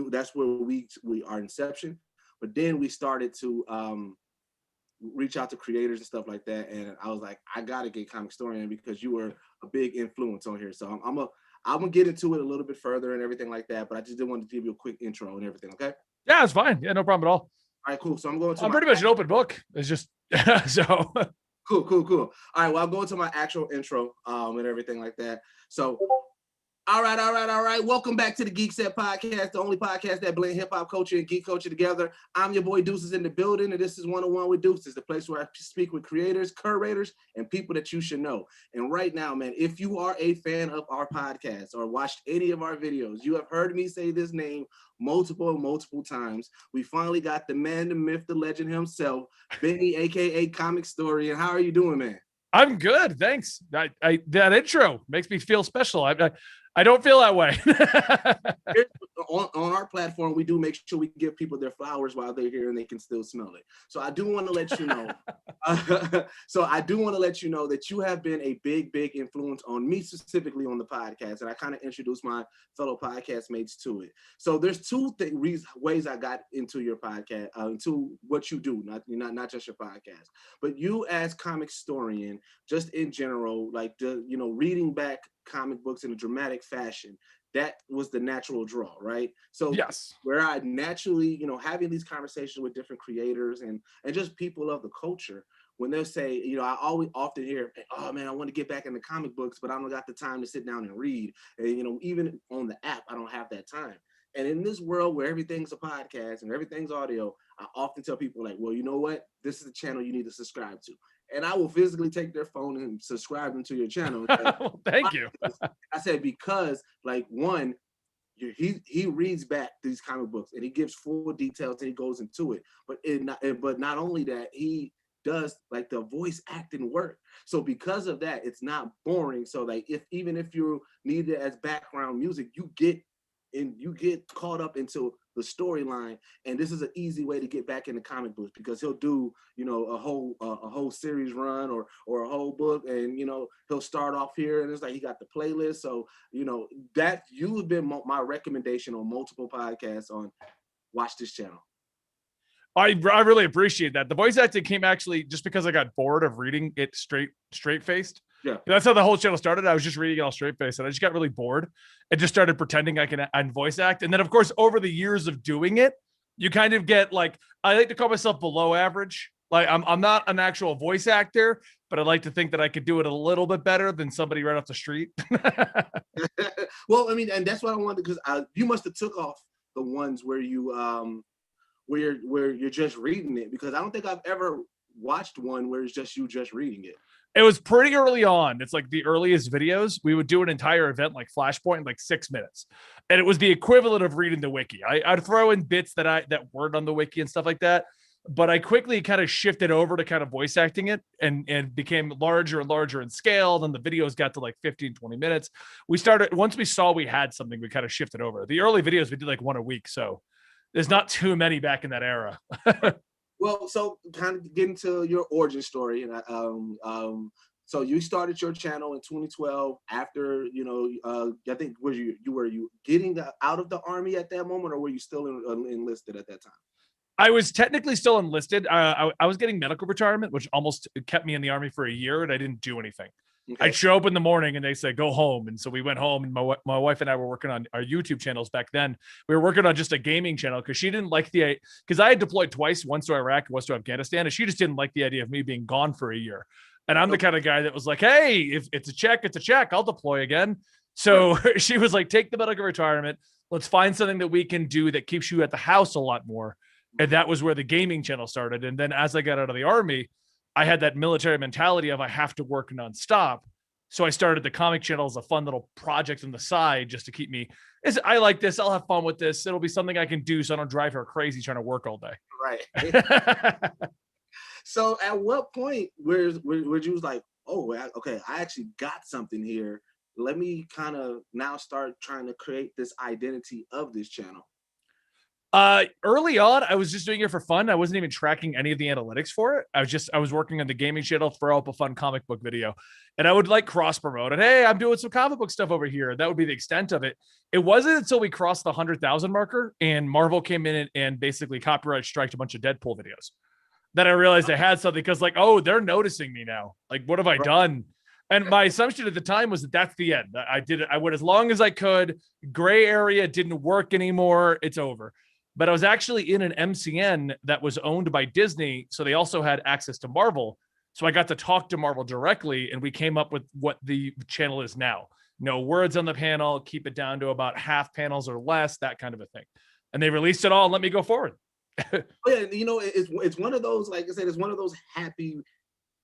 that's where we our inception. But then we started to reach out to creators and stuff like that. And I was like, I gotta get Comicstorian because you were a big influence on here. So I'm gonna get into it a little bit further and everything like that. But I just didn't want to give you a quick intro and everything. Okay. Yeah, it's fine. Yeah, no problem at all. All right, cool. So I'm going to. I'm pretty much an open book. It's just so. Cool. All right. Well, I'll go into my actual intro and everything like that. So. All right. Welcome back to the Geekset podcast, the only podcast that blend hip hop culture and geek culture together. I'm your boy Deuces in the building, and this is 101 with Deuces, the place where I speak with creators, curators, and people that you should know. And right now, man, if you are a fan of our podcast or watched any of our videos, you have heard me say this name multiple times. We finally got the man, the myth, the legend himself, Benny, aka Comicstorian. How are you doing, man? I'm good, thanks. I that intro makes me feel special. I don't feel that way. on our platform, we do make sure we give people their flowers while they're here and they can still smell it. So I do want to let you know. That you have been a big influence on me, specifically on the podcast, and I kind of introduced my fellow podcast mates to it. So there's two ways I got into your podcast, into what you do, not just your podcast, but you as Comicstorian, just in general, like reading back comic books in a dramatic fashion, that was the natural draw, right? So yes, where I naturally, having these conversations with different creators and just people of the culture, when they say, I often hear, oh man, I want to get back into comic books, but I don't got the time to sit down and read. And even on the app, I don't have that time. And in this world where everything's a podcast and everything's audio, I often tell people like, well, you know what? This is the channel you need to subscribe to. And I will physically take their phone and subscribe them to your channel. Well, thank you. I said, because like one, he reads back these comic books and he gives full details and he goes into it. But not only that, he does like the voice acting work. So because of that, it's not boring. So like even if you need it as background music, you get caught up into the storyline, and this is an easy way to get back into comic books because he'll do a whole series run or a whole book, and he'll start off here and it's like he got the playlist. So that you have been my recommendation on multiple podcasts on watch this channel. I really appreciate that. The voice acting came actually just because I got bored of reading it straight faced. Yeah, that's how the whole channel started. I was just reading it all straight faced, and I just got really bored and just started pretending I can voice act. And then, of course, over the years of doing it, you kind of get like, I like to call myself below average. Like I'm not an actual voice actor, but I like to think that I could do it a little bit better than somebody right off the street. Well, I mean, and that's what I wanted, because you must have took off the ones where you where you're just reading it, because I don't think I've ever watched one where it's just you just reading it. It was pretty early on. It's like the earliest videos. We would do an entire event like Flashpoint in like 6 minutes. And it was the equivalent of reading the wiki. I'd throw in bits that weren't on the wiki and stuff like that. But I quickly kind of shifted over to kind of voice acting it and became larger and larger in scale. Then the videos got to like 15, 20 minutes. Once we saw we had something, we kind of shifted over. The early videos, we did like one a week. So there's not too many back in that era. Well, so kind of getting to your origin story, and so you started your channel in 2012 after, I think were you getting out of the Army at that moment, or were you still enlisted at that time? I was technically still enlisted. I was getting medical retirement, which almost kept me in the Army for a year, and I didn't do anything. Okay. I'd show up in the morning and they say, go home. And so we went home, and my wife and I were working on our YouTube channels back then. We were working on just a gaming channel because she didn't like because I had deployed twice, once to Iraq, once to Afghanistan. And she just didn't like the idea of me being gone for a year. And I'm the kind of guy that was like, hey, if it's a check, it's a check. I'll deploy again. So she was like, take the medical retirement. Let's find something that we can do that keeps you at the house a lot more. And that was where the gaming channel started. And then as I got out of the Army, I had that military mentality of I have to work nonstop. So I started the comic channel as a fun little project on the side just to keep me, I like this. I'll have fun with this. It'll be something I can do so I don't drive her crazy trying to work all day. Right. So at what point where you was like, oh, okay, I actually got something here. Let me kind of now start trying to create this identity of this channel. Early on, I was just doing it for fun. I wasn't even tracking any of the analytics for it. I was working on the gaming channel, throw up a fun comic book video, and I would like cross promote and hey, I'm doing some comic book stuff over here. That would be the extent of it. It wasn't until we crossed the 100,000 marker and Marvel came in and basically copyright striked a bunch of Deadpool videos that I realized I had something, because like, oh, they're noticing me now. Like, what have I done? And my assumption at the time was that that's the end. I did it. I went as long as I could. Gray area didn't work anymore. It's over. But I was actually in an MCN that was owned by Disney. So they also had access to Marvel. So I got to talk to Marvel directly, and we came up with what the channel is now. No words on the panel, keep it down to about half panels or less, that kind of a thing. And they released it all and let me go forward. Yeah, you know, it's one of those, like I said, it's one of those happy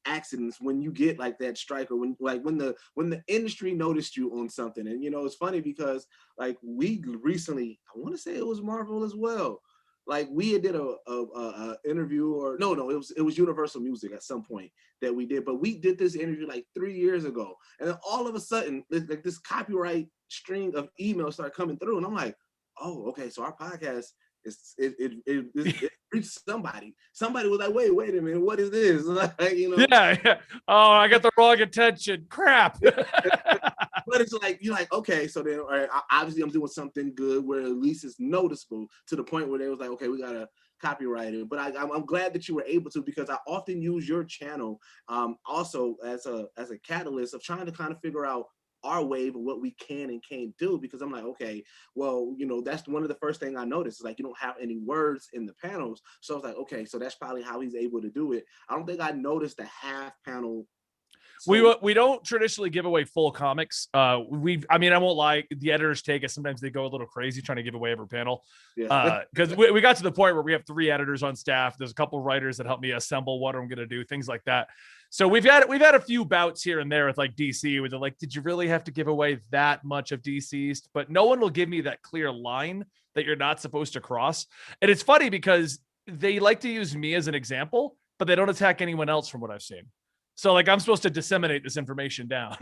accidents when you get like that strike, or when the industry noticed you on something. And you know, it's funny because like we recently, I want to say it was Marvel as well, like we had did a interview, or no, it was Universal Music at some point that we did, but we did this interview like 3 years ago, and then all of a sudden like this copyright string of emails started coming through, and I'm like, oh, okay, so our podcast it reached somebody. Somebody was like, wait a minute, what is this? Like, you know, yeah. Oh, I got the wrong attention. Crap. But it's like, you're like, okay, so then, all right, obviously I'm doing something good where at least it's noticeable, to the point where they was like, okay, we gotta copyright it. But I'm glad that you were able to, because I often use your channel also as a catalyst of trying to kind of figure out our wave of what we can and can't do, because I'm like, okay, well, you know, that's one of the first thing I noticed is like, you don't have any words in the panels. So I was like, okay, so that's probably how he's able to do it. I don't think I noticed the half panel. So, we don't traditionally give away full comics. I mean, I won't lie, the editors take it. Sometimes they go a little crazy trying to give away every panel. Yeah. Because we got to the point where we have 3 editors on staff. There's a couple of writers that help me assemble what I'm going to do, things like that. So we've had a few bouts here and there with like DC, where they're like, did you really have to give away that much of DC's? But no one will give me that clear line that you're not supposed to cross. And it's funny because they like to use me as an example, but they don't attack anyone else from what I've seen. So like, I'm supposed to disseminate this information down.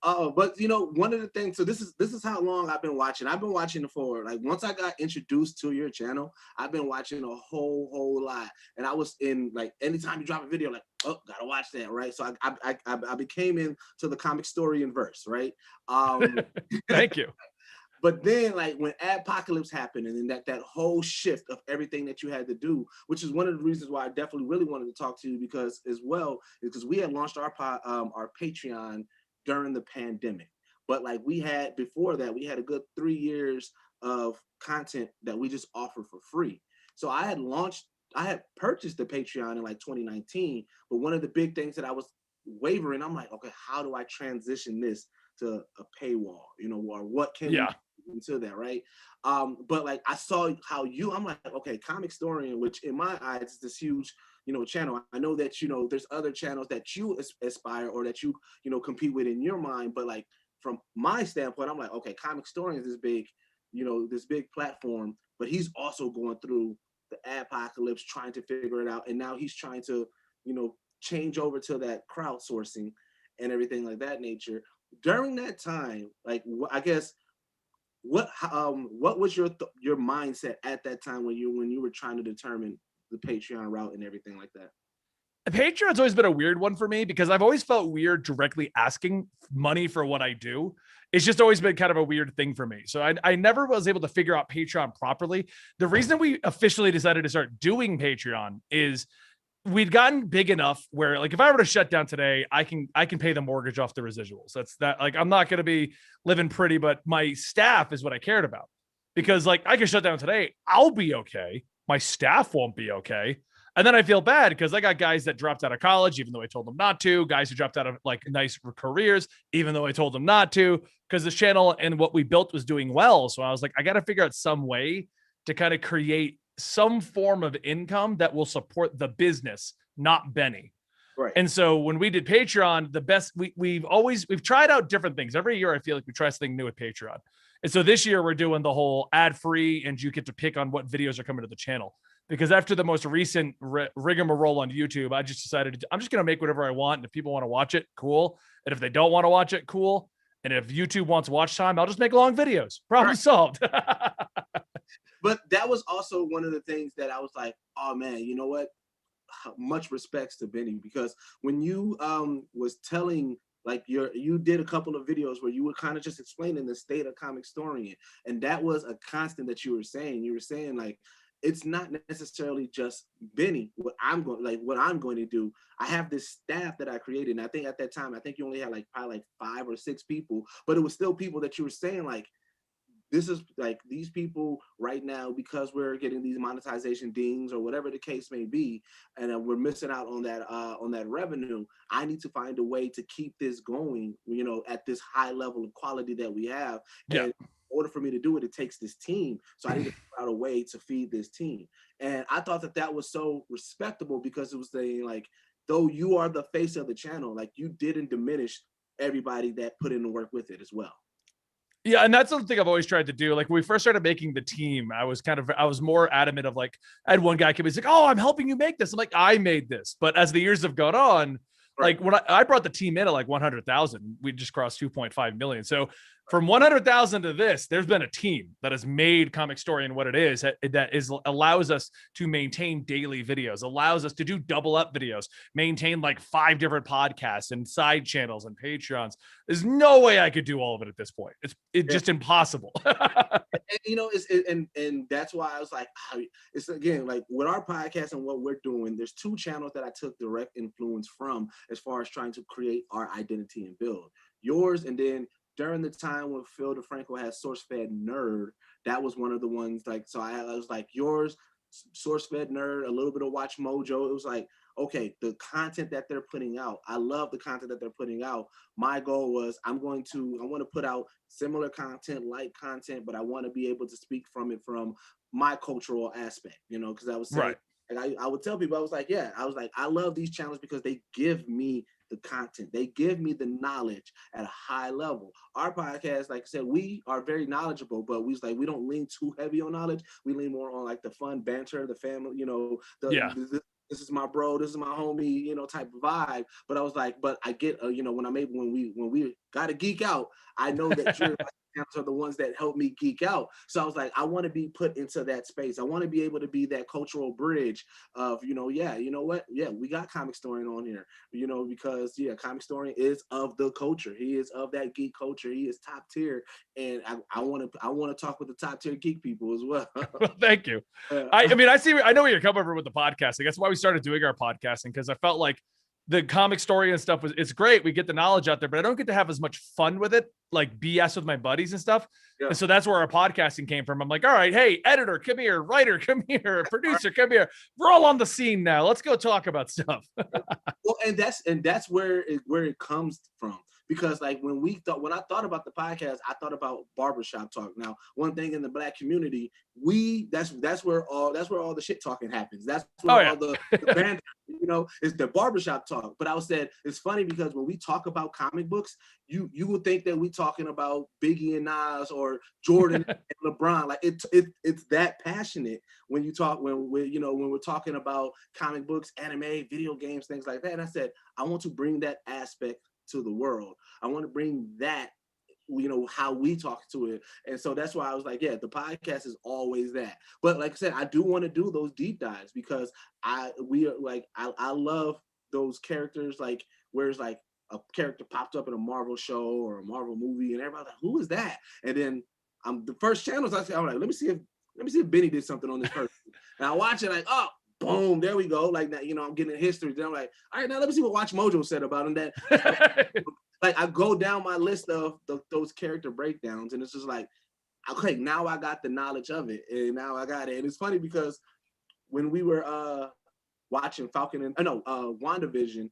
But you know, one of the things, so this is how long I've been watching. I've been watching for, like, once I got introduced to your channel, I've been watching a whole lot. And I was in, like, anytime you drop a video, like, oh, gotta watch that, right? So I became into the Comicstorian verse, right? Thank you. But then, like, when Adpocalypse happened, and then that whole shift of everything that you had to do, which is one of the reasons why I definitely really wanted to talk to you, because we had launched our Patreon during the pandemic. But like, before that, we had a good 3 years of content that we just offered for free. So I had purchased the Patreon in like 2019, but one of the big things that I was wavering, I'm like, okay, how do I transition this to a paywall, you know, or what can we into that, right? But like, I saw how I'm like, okay, Comicstorian, which in my eyes is this huge, you know, channel. I know that, you know, there's other channels that you aspire, or that you know, compete with in your mind, but like, from my standpoint, I'm like, okay, Comicstorian is this big, you know, this big platform, but he's also going through the Adpocalypse, trying to figure it out, and now he's trying to, you know, change over to that crowdsourcing and everything like that nature. During that time, like, I guess, what was your mindset at that time when you were trying to determine the Patreon route and everything like that? Patreon's always been a weird one for me, because I've always felt weird directly asking money for what I do. It's just always been kind of a weird thing for me. So I never was able to figure out Patreon properly. The reason we officially decided to start doing Patreon is we'd gotten big enough where, like, if I were to shut down today, I can pay the mortgage off the residuals. That's that. Like, I'm not going to be living pretty, but my staff is what I cared about, because like, I can shut down today, I'll be okay. My staff won't be okay. And then I feel bad because I got guys that dropped out of college, even though I told them not to, guys who dropped out of like nice careers, even though I told them not to, because this channel and what we built was doing well. So I was like, I got to figure out some way to kind of create some form of income that will support the business, not Benny. Right. And so when we did Patreon, the best we've tried out different things. Every year I feel like we try something new with Patreon. And so this year we're doing the whole ad free, and you get to pick on what videos are coming to the channel. Because after the most recent rigmarole on YouTube, I just decided I'm just going to make whatever I want. And if people want to watch it, cool. And if they don't want to watch it, cool. And if YouTube wants watch time, I'll just make long videos. Problem solved. But that was also one of the things that I was like, oh man, you know what? Much respects to Benny, because when you was telling, like, you did a couple of videos where you were kind of just explaining the state of Comicstorian, and that was a constant that you were saying. You were saying, like, it's not necessarily just Benny, what I'm going to do. I have this staff that I created, and I think at that time, I think you only had like probably like 5 or 6 people, but it was still people that you were saying, like, this is like these people right now, because we're getting these monetization dings or whatever the case may be, and we're missing out on that revenue. I need to find a way to keep this going, you know, at this high level of quality that we have. Yeah. And in order for me to do it, it takes this team. So I need to figure out a way to feed this team. And I thought that was so respectable, because it was saying, like, though you are the face of the channel, like, you didn't diminish everybody that put in the work with it as well. Yeah, and that's something I've always tried to do. Like, when we first started making the team, I was more adamant of, like, I had one guy come in, he's like, oh, I'm helping you make this. I'm like, I made this. But as the years have gone on, like, when I brought the team in at like 100,000, we just crossed 2.5 million. So from 100,000 to this, there's been a team that has made Comicstorian what it is, allows us to maintain daily videos, allows us to do double up videos, maintain like 5 different podcasts and side channels and Patreons. There's no way I could do all of it at this point. It's just impossible. And, you know, and that's why I was like, it's, again, like, with our podcast and what we're doing, there's 2 channels that I took direct influence from as far as trying to create our identity and build. Yours, and then during the time when Phil DeFranco had SourceFed Nerd, that was one of the ones, like, so I was like, yours, SourceFed Nerd, a little bit of Watch Mojo. It was like, okay, the content that they're putting out, I love the content that they're putting out. My goal was, I want to put out similar content, light content, but I want to be able to speak from it from my cultural aspect, you know, because I was saying, right. And I would tell people, I was like, I love these channels because they give me the content. They give me the knowledge at a high level. Our podcast, like I said, we are very knowledgeable, but we don't lean too heavy on knowledge. We lean more on, like, the fun banter, the family, you know, this is my bro, this is my homie, you know, type of vibe. But I was like, but I get, you know, when we got to geek out, I know that you're are the ones that help me geek out. So I was like, I want to be put into that space. I want to be able to be that cultural bridge of, you know, you know what? Yeah, we got Comicstorian on here, you know, because Comicstorian is of the culture. He is of that geek culture. He is top tier. And I want to talk with the top tier geek people as well. Thank you. I mean, I know where you're coming from with the podcasting. That's why we started doing our podcasting, because I felt like the Comicstorian stuff it's great. We get the knowledge out there, but I don't get to have as much fun with it, like BS with my buddies and stuff. Yeah. And so that's where our podcasting came from. I'm like, all right, hey, editor, come here, writer, come here, producer, come here. We're all on the scene now. Let's go talk about stuff. Well, and that's where it comes from. Because, like, when I thought about the podcast, I thought about barbershop talk. Now, one thing in the Black community, that's where all the shit talking happens. That's where all the banter, you know, is the barbershop talk. But I said, it's funny because when we talk about comic books, you would think that we talking about Biggie and Nas or Jordan and LeBron. Like, it's that passionate when you talk, when we're talking about comic books, anime, video games, things like that. And I said, I want to bring that aspect to the world. I want to bring that, you know, how we talk to it. And so that's why I was like, yeah, the podcast is always that. But like I said, I do want to do those deep dives because I love those characters, like, where it's like a character popped up in a Marvel show or a Marvel movie and everybody's like, who is that? And then the first channels I'm like, let me see if Benny did something on this person. And I watch it, like, oh, boom, there we go. Like, you know, I'm getting history. Then I'm like, all right, now let me see what Watch Mojo said about him. That like, I go down my list of those character breakdowns, and it's just like, okay, now I got the knowledge of it, and now I got it. And it's funny because when we were watching WandaVision,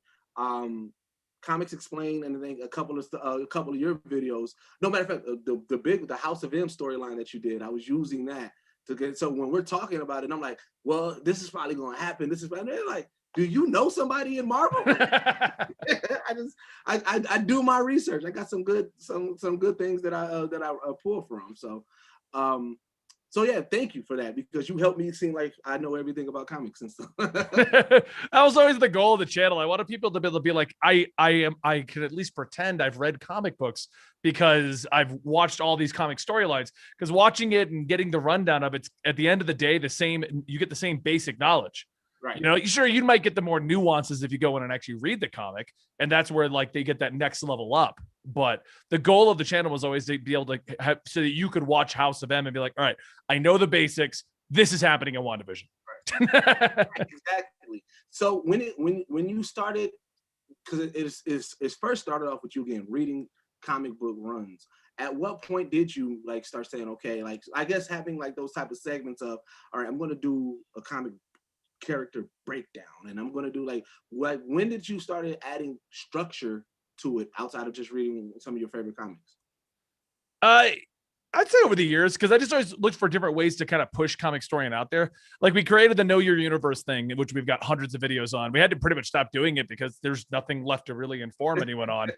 Comics Explained, and I think a couple of your videos. No matter of fact, the House of M storyline that you did, I was using that. So when we're talking about it, I'm like, well, this is probably going to happen. This is probably, like, do you know somebody in Marvel? I do my research. I got some good things that I pull from. So So yeah, thank you for that, because you helped me seem like I know everything about comics and stuff. That was always the goal of the channel. I wanted people to be able to be like, I could at least pretend I've read comic books because I've watched all these comic storylines. Because watching it and getting the rundown of it's at the end of the day the same. You get the same basic knowledge. Right. You know, sure, you might get the more nuances if you go in and actually read the comic, and that's where like they get that next level up. But the goal of the channel was always to be able to have so that you could watch House of M and be like, all right, I know the basics. This is happening in WandaVision. Right. Exactly. So when you started, because it's first started off with you again reading comic book runs. At what point did you like start saying, okay, like I guess having like those type of segments of, all right, I'm going to do a comic character breakdown, and I'm going to do like when did you started adding structure to it outside of just reading some of your favorite comics? I'd say over the years, because I just always looked for different ways to kind of push Comicstorian out there. Like we created the Know Your Universe thing, which we've got hundreds of videos on. We had to pretty much stop doing it because there's nothing left to really inform anyone on.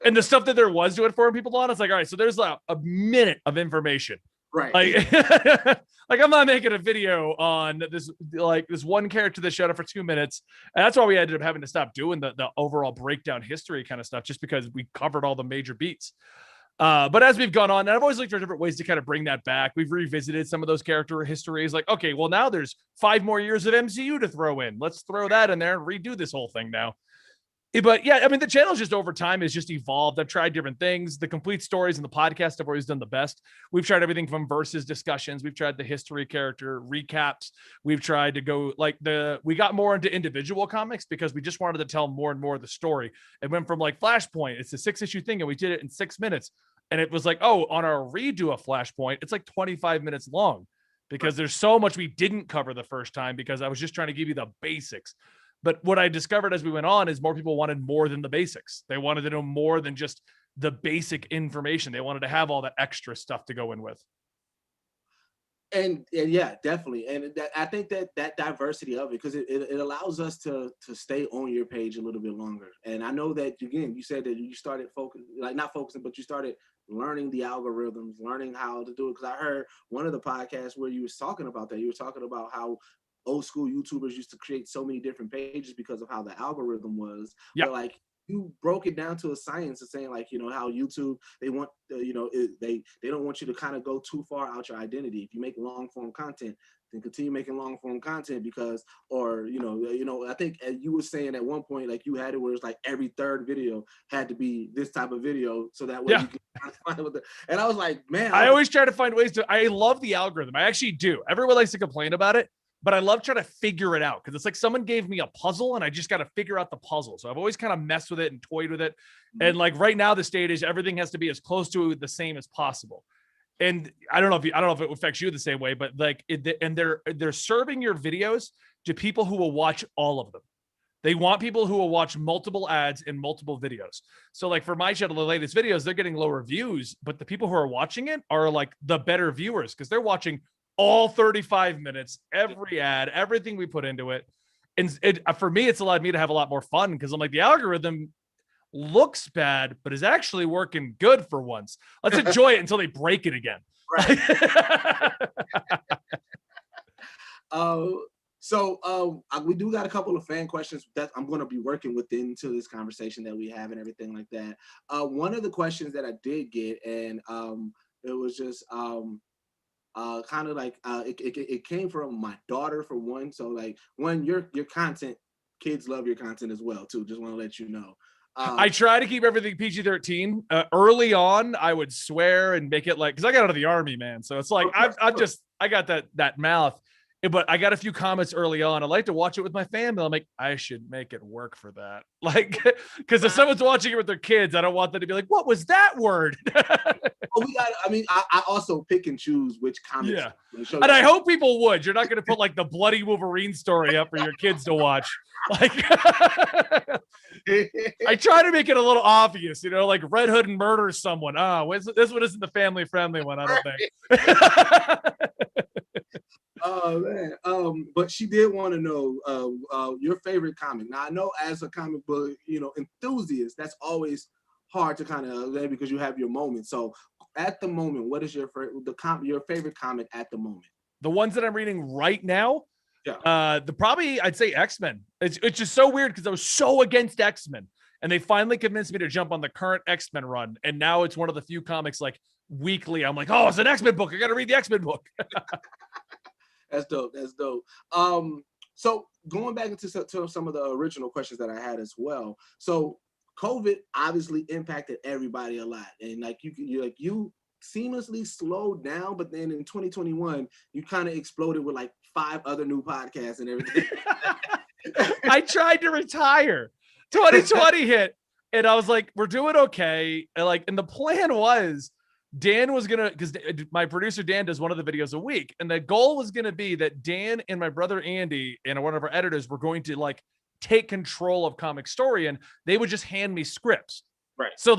And the stuff that there was to inform people on, it's like, all right, so there's a minute of information. Right. Like, like I'm not making a video on this one character that showed up for 2 minutes. And that's why we ended up having to stop doing the overall breakdown history kind of stuff, just because we covered all the major beats. But as we've gone on, and I've always looked for different ways to kind of bring that back. We've revisited some of those character histories. Like, okay, well now there's 5 more years of MCU to throw in. Let's throw that in there and redo this whole thing now. But yeah, I mean, the channel just over time has just evolved. I've tried different things. The complete stories and the podcast have always done the best. We've tried everything from versus discussions. We've tried the history character recaps. We've tried to go like we got more into individual comics because we just wanted to tell more and more of the story. It went from like Flashpoint. It's a 6-issue thing. And we did it in 6 minutes. And it was like, oh, on our redo of Flashpoint, it's like 25 minutes long because there's so much we didn't cover the first time because I was just trying to give you the basics. But what I discovered as we went on is more people wanted more than the basics. They wanted to know more than just the basic information. They wanted to have all that extra stuff to go in with. And yeah, definitely. And I think that diversity of it, because it allows us to stay on your page a little bit longer. And I know that, again, you said that you started not focusing, but you started learning the algorithms, learning how to do it. Because I heard one of the podcasts where you was talking about that. You were talking about how old school YouTubers used to create so many different pages because of how the algorithm was. Yeah. But like you broke it down to a science of saying, like, you know, how YouTube, they want, they don't want you to kind of go too far out your identity. If you make long form content, then continue making long form content because, or, I think you were saying at one point, like you had it where it's like every third video had to be this type of video. So that way you can find it and I was like, man. I always try to find ways I love the algorithm. I actually do. Everyone likes to complain about it. But I love trying to figure it out because it's like someone gave me a puzzle and I just got to figure out the puzzle. So I've always kind of messed with it and toyed with it. Mm-hmm. And like right now, the state is everything has to be as close to the same as possible. And I don't know if it affects you the same way, but like, they're serving your videos to people who will watch all of them. They want people who will watch multiple ads in multiple videos. So like for my channel, the latest videos, they're getting lower views, but the people who are watching it are like the better viewers because they're watching all 35 minutes, every ad, everything we put into it. And for me, it's allowed me to have a lot more fun because I'm like, the algorithm looks bad, but is actually working good for once. Let's enjoy it until they break it again. Right. We do got a couple of fan questions that I'm going to be working with into this conversation that we have and everything like that. One of the questions that I did get, and it was just kind of like it came from my daughter for one. So like your content, kids love your content as well too. Just want to let you know. I try to keep everything PG-13. Early on, I would swear and make it like, because I got out of the army, man. So it's like I got that mouth. But I got a few comments early on. I like to watch it with my family. I'm like, I should make it work for that. Like, because if someone's watching it with their kids, I don't want them to be like, what was that word? I also pick and choose which comments. Yeah. And I hope people would. You're not going to put like the bloody Wolverine story up for your kids to watch. Like, I try to make it a little obvious, like Red Hood murders someone. This one isn't the family friendly one, I don't think. Oh man. But she did want to know your favorite comic. Now I know as a comic book, enthusiast, that's always hard to kind of because you have your moments. So at the moment, what is your your favorite comic at the moment? The ones that I'm reading right now, Yeah. I'd say X-Men. It's just so weird because I was so against X-Men, and they finally convinced me to jump on the current X-Men run, and now it's one of the few comics like weekly I'm like, oh, it's an X-Men book. I got to read the X-Men book. That's dope. That's dope. So going back into some of the original questions that I had as well. So COVID obviously impacted everybody a lot, and like you seamlessly slowed down, but then in 2021 you kind of exploded with like 5 other new podcasts and everything. I tried to retire. 2020 hit, and I was like, we're doing okay. And the plan was Dan was gonna, because my producer Dan does one of the videos a week, and the goal was gonna be that Dan and my brother Andy and one of our editors were going to like take control of Comicstorian. They would just hand me scripts. Right. So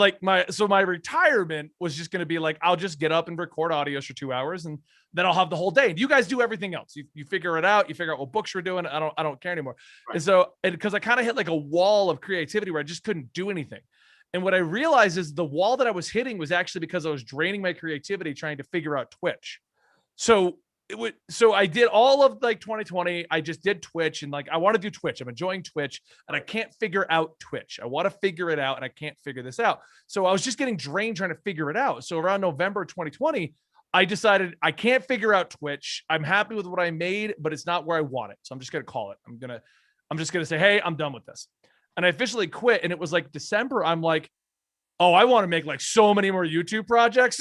my retirement was just going to be like, I'll just get up and record audios for 2 hours, and then I'll have the whole day. And you guys do everything else. You figure it out. You figure out what books we're doing. I don't care anymore. Right. And so, because I kind of hit like a wall of creativity where I just couldn't do anything. And what I realized is the wall that I was hitting was actually because I was draining my creativity trying to figure out Twitch. So I did all of like 2020. I just did Twitch, and like I want to do Twitch. I'm enjoying Twitch, and I can't figure out Twitch. I want to figure it out, and I can't figure this out. So I was just getting drained trying to figure it out. So around November 2020, I decided I can't figure out Twitch. I'm happy with what I made, but it's not where I want it. So I'm just gonna call it. I'm just gonna say, hey, I'm done with this. And I officially quit. And it was like December. I'm like, oh, I want to make like so many more YouTube projects.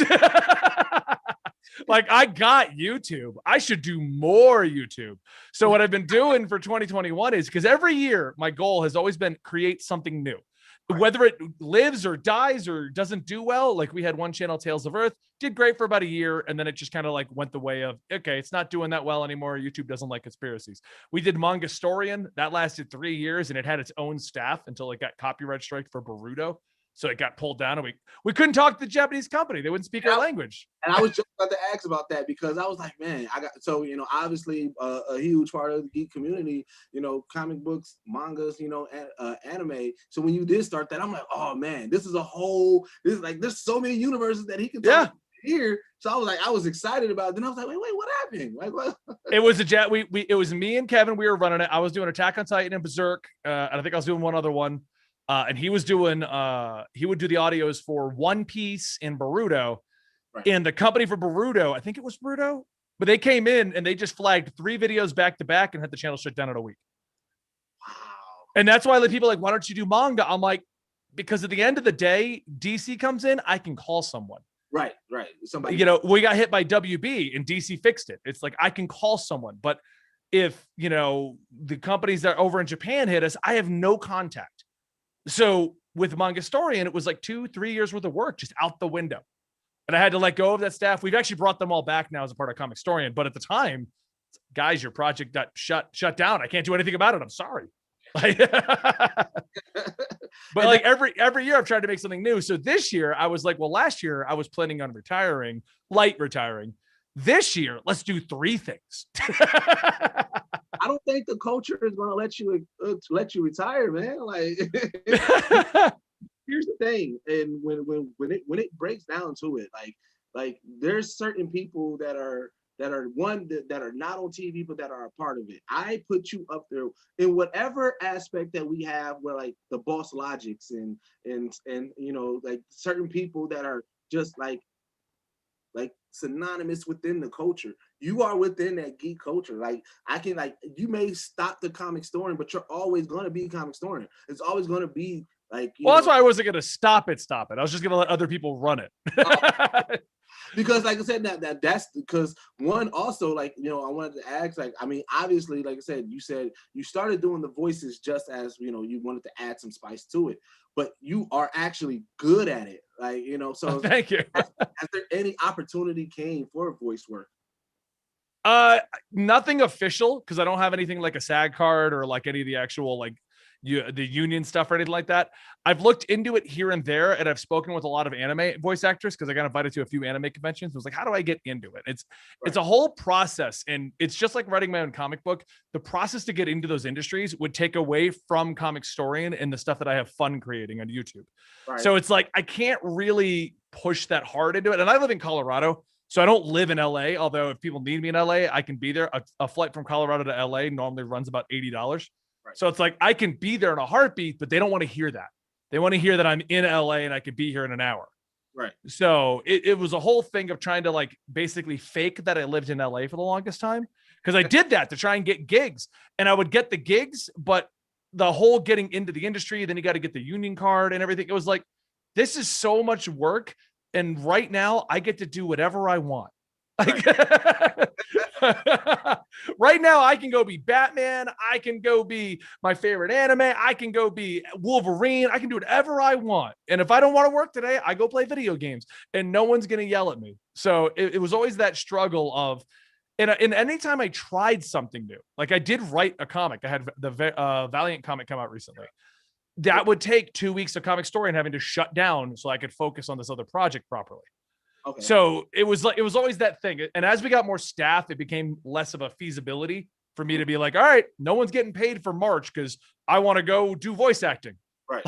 Like, I got YouTube. I should do more YouTube. So what I've been doing for 2021 is, because every year my goal has always been create something new, whether it lives or dies or doesn't do well. Like we had one channel, Tales of Earth, did great for about a year. And then it just kind of like went the way of, okay, it's not doing that well anymore. YouTube doesn't like conspiracies. We did Comicstorian. That lasted 3 years, and it had its own staff until it got copyright strike for Boruto. So it got pulled down, and we couldn't talk to the Japanese company. They wouldn't speak our language. And I was just about to ask about that, because I was like, man, obviously a huge part of the geek community, comic books, mangas, anime. So when you did start that, I'm like, oh man, there's so many universes that he can talk here. So I was excited about it. Then I was like, wait, what happened? Like, what? It was it was me and Kevin. We were running it. I was doing Attack on Titan and Berserk. And I think I was doing one other one. And he was doing, he would do the audios for One Piece and Boruto. Right. And the company for Boruto, I think it was Boruto, but they came in and they just flagged 3 videos back to back and had the channel shut down in a week. Wow. And that's why the people are like, why don't you do manga? I'm like, because at the end of the day, DC comes in, I can call someone. Right. Somebody, we got hit by WB and DC fixed it. It's like, I can call someone. But if, the companies that are over in Japan hit us, I have no contact. So with Comicstorian, it was like 2-3 years worth of work just out the window. And I had to let go of that staff. We've actually brought them all back now as a part of Comicstorian. But at the time, guys, your project got shut down. I can't do anything about it. I'm sorry. But like every year I've tried to make something new. So this year I was like, well, last year I was planning on light retiring. This year, let's do 3 things. I don't think the culture is going to let you retire, man. Like, here's the thing, and when it breaks down to it, like there's certain people that are not on TV, but that are a part of it. I put you up there in whatever aspect that we have, where like the Boss Logics and like certain people that are just like synonymous within the culture. You are within that geek culture. Like, I can, like, you may stop the Comicstorian, but you're always going to be Comicstorian. It's always going to be like, that's why I wasn't going to stop it. I was just going to let other people run it. Because like I said, that's because one also, like, I wanted to ask, like, I mean, obviously, like I said, you said you started doing the voices just as, you wanted to add some spice to it, but you are actually good at it. Like, so thank you. Has there any opportunity came for voice work? Nothing official, because I don't have anything like a SAG card or like any of the actual, like, the union stuff or anything like that. I've looked into it here and there, and I've spoken with a lot of anime voice actors because I got invited to a few anime conventions. I was like, how do I get into it? It's a whole process, and it's just like writing my own comic book. The process to get into those industries would take away from Comicstorian and the stuff that I have fun creating on YouTube. Right. So it's like I can't really push that hard into it. And I live in Colorado, so I don't live in LA. Although if people need me in LA, I can be there. A flight from Colorado to LA normally runs about $80. Right. So it's like I can be there in a heartbeat, but they don't want to hear that. They want to hear that I'm in LA and I could be here in an hour. Right. So it was a whole thing of trying to like basically fake that I lived in LA for the longest time. Because I did that to try and get gigs, and I would get the gigs, but the whole getting into the industry, then you got to get the union card and everything. It was like, this is so much work. And right now I get to do whatever I want. Like, right now I can go be Batman. I can go be my favorite anime. I can go be Wolverine. I can do whatever I want. And if I don't want to work today, I go play video games and no one's going to yell at me. So it was always that struggle of, and anytime I tried something new, like I did write a comic. I had the Valiant comic come out recently. That would take 2 weeks of Comicstorian having to shut down so I could focus on this other project properly. Okay. So it was always that thing. And as we got more staff, it became less of a feasibility for me to be like, all right, no one's getting paid for March because I want to go do voice acting. Right.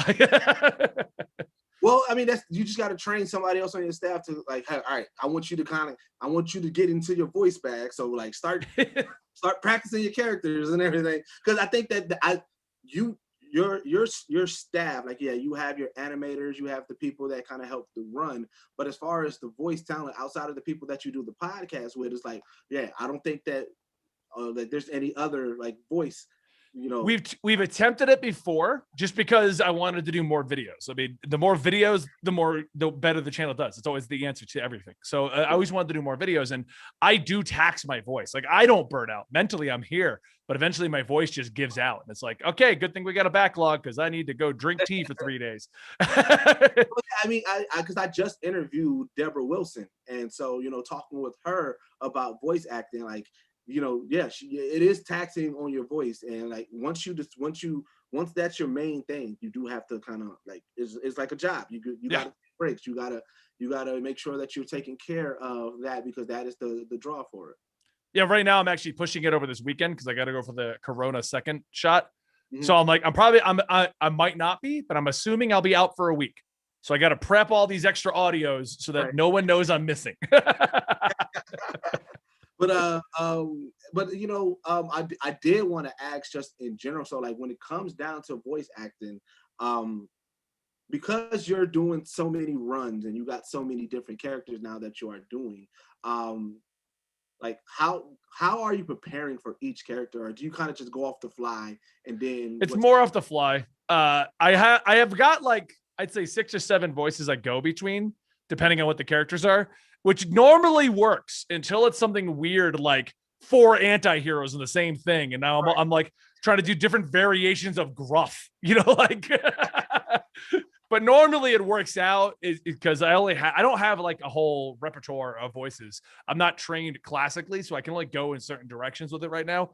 Well, I mean, you just got to train somebody else on your staff to like, hey, all right, I want you to get into your voice bag. So like start practicing your characters and everything. Cause I think that your staff, like, yeah, you have your animators, you have the people that kind of help to run. But as far as the voice talent outside of the people that you do the podcast with, it's like, yeah, I don't think that there's any other like voice. You know, we've attempted it before just because I wanted to do more videos. I mean, the more videos, the better the channel does. It's always the answer to everything. So I always wanted to do more videos, and I do tax my voice. Like I don't burn out mentally. I'm here, but eventually my voice just gives out, and it's like, okay, good thing we got a backlog because I need to go drink tea for 3 days. I mean, because I just interviewed Deborah Wilson, and so talking with her about voice acting, like. Yeah, it is taxing on your voice, and like once that's your main thing, you do have to kind of like it's like a job. You gotta take breaks. You gotta make sure that you're taking care of that because that is the draw for it. Yeah, right now I'm actually pushing it over this weekend because I got to go for the Corona second shot. Mm-hmm. So I'm like, I might not be, but I'm assuming I'll be out for a week. So I got to prep all these extra audios so that no one knows I'm missing. But I did want to ask just in general. So like when it comes down to voice acting, because you're doing so many runs and you got so many different characters now that you are doing, like how are you preparing for each character, or do you kind of just go off the fly and then? It's more off the fly. I have got like I'd say 6 or 7 voices I go between, depending on what the characters are. Which normally works until it's something weird like 4 anti-heroes in the same thing. And now I'm like trying to do different variations of gruff, like, but normally it works out because I don't have like a whole repertoire of voices. I'm not trained classically, so I can only go in certain directions with it right now.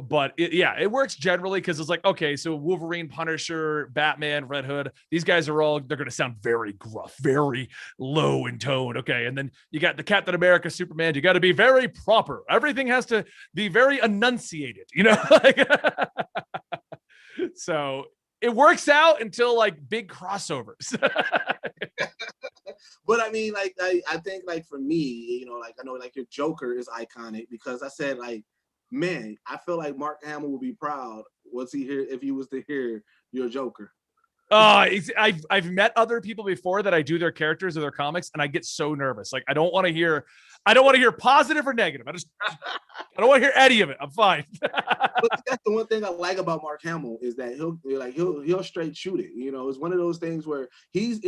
But it works generally because it's like, okay, so Wolverine, Punisher, Batman, Red Hood, these guys they're going to sound very gruff, very low in tone. Okay. And then you got the Captain America, Superman. You got to be very proper. Everything has to be very enunciated, So it works out until like big crossovers. But I mean, like, I think like for me, like I know like your Joker is iconic because I said like, man, I feel like Mark Hamill would be proud if he was to hear your Joker. I've met other people before that I do their characters or their comics, and I get so nervous. Like I don't want to hear positive or negative. I don't want to hear any of it. I'm fine. But that's the one thing I like about Mark Hamill is that he'll straight shoot it. It's one of those things where he's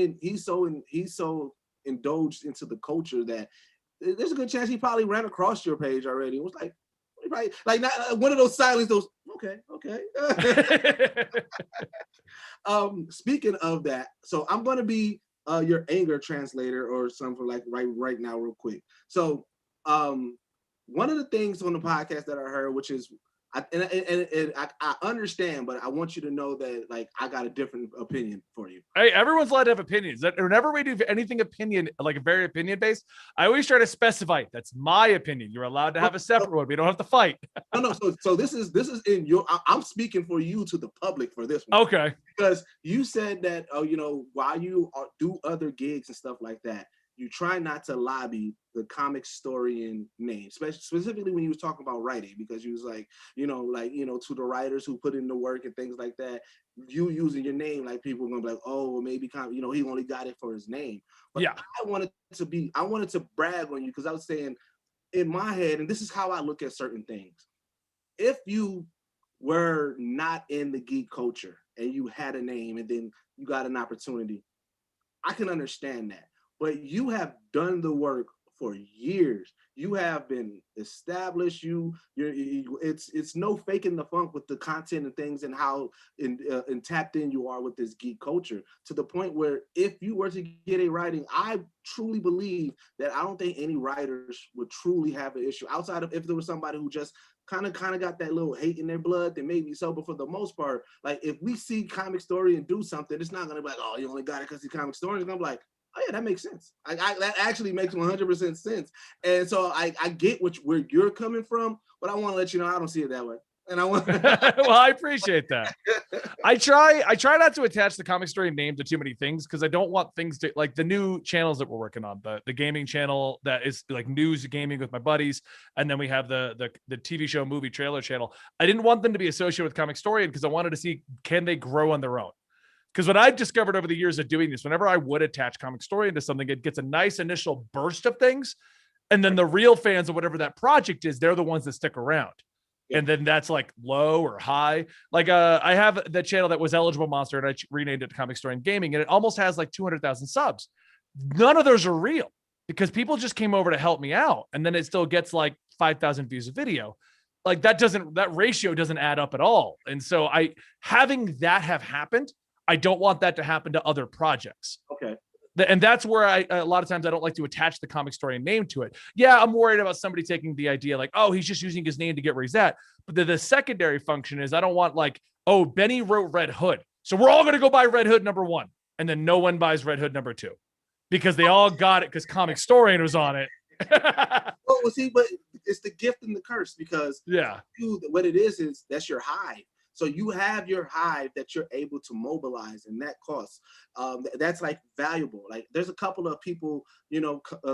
so indulged into the culture that there's a good chance he probably ran across your page already. It was like. Right, like not one of those silence. Those okay. Speaking of that, so I'm gonna be your anger translator or something like right now, real quick. So, one of the things on the podcast that I heard, which is I understand, but I want you to know that like I got a different opinion for you. Hey, everyone's allowed to have opinions. That whenever we do anything opinion, like a very opinion based, I always try to specify that's my opinion. You're allowed to have a separate one. We don't have to fight. No. So this is in your. I'm speaking for you to the public for this one. Okay. Because you said that while you do other gigs and stuff like that, you try not to lobby the Comicstorian name, specifically when you was talking about writing, because you was like, to the writers who put in the work and things like that, you using your name, like people are gonna be like, oh, well, maybe he only got it for his name. But yeah, I wanted to brag on you because I was saying in my head, and this is how I look at certain things. If you were not in the geek culture and you had a name and then you got an opportunity, I can understand that. But you have done the work for years. You have been established. It's no faking the funk with the content and things and how tapped in you are with this geek culture, to the point where if you were to get a writing, I truly believe that I don't think any writers would truly have an issue outside of if there was somebody who just kind of got that little hate in their blood, then maybe so. But for the most part, like if we see Comicstorian do something, it's not gonna be like, oh, you only got it because he's Comicstorian. It's gonna be like, oh yeah, that makes sense. That actually makes 100% sense. And so I get where you're coming from, but I want to let you know I don't see it that way. And I want well, I appreciate that. I try not to attach the Comicstorian name to too many things because I don't want things to, like the new channels that we're working on, the gaming channel that is like news gaming with my buddies, and then we have the TV show movie trailer channel. I didn't want them to be associated with Comicstorian because I wanted to see, can they grow on their own? Because what I've discovered over the years of doing this, whenever I would attach Comicstorian to something, it gets a nice initial burst of things. And then the real fans of whatever that project is, they're the ones that stick around. Yeah. And then that's like low or high. Like I have the channel that was Eligible Monster and I renamed it to Comicstorian Gaming. And it almost has like 200,000 subs. None of those are real because people just came over to help me out. And then it still gets like 5,000 views a video. Like that ratio doesn't add up at all. And so having that have happened, I don't want that to happen to other projects. Okay. And that's where a lot of times I don't like to attach the Comicstorian name to it. Yeah, I'm worried about somebody taking the idea like, oh, he's just using his name to get where he's at. But the secondary function is I don't want like, oh, Benny wrote Red Hood, so we're all going to go buy Red Hood #1. And then no one buys Red Hood #2 because they all got it because Comicstorian was on it. Well, see, but it's the gift and the curse because what it is that's your hive. So you have your hive that you're able to mobilize, and that costs. That's like valuable. Like there's a couple of people,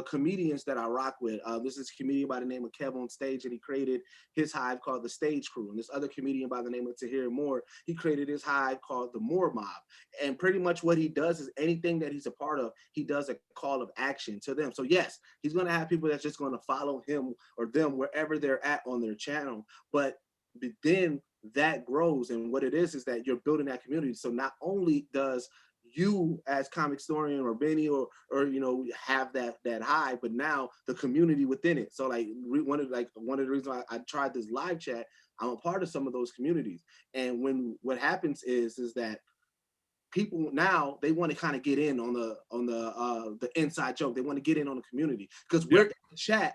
comedians that I rock with. This is a comedian by the name of Kev on Stage, and he created his hive called the Stage Crew. And this other comedian by the name of Tahir Moore, he created his hive called the Moore Mob. And pretty much what he does is anything that he's a part of, he does a call of action to them. So yes, he's going to have people that's just going to follow him or them wherever they're at on their channel. But then that grows, and what it is that you're building that community. So not only does you as Comicstorian or Benny or have that high, but now the community within it. So like one of the reasons I tried this live chat, I'm a part of some of those communities, and what happens is that people now they want to kind of get in on the inside joke. They want to get in on the community because we're in the chat,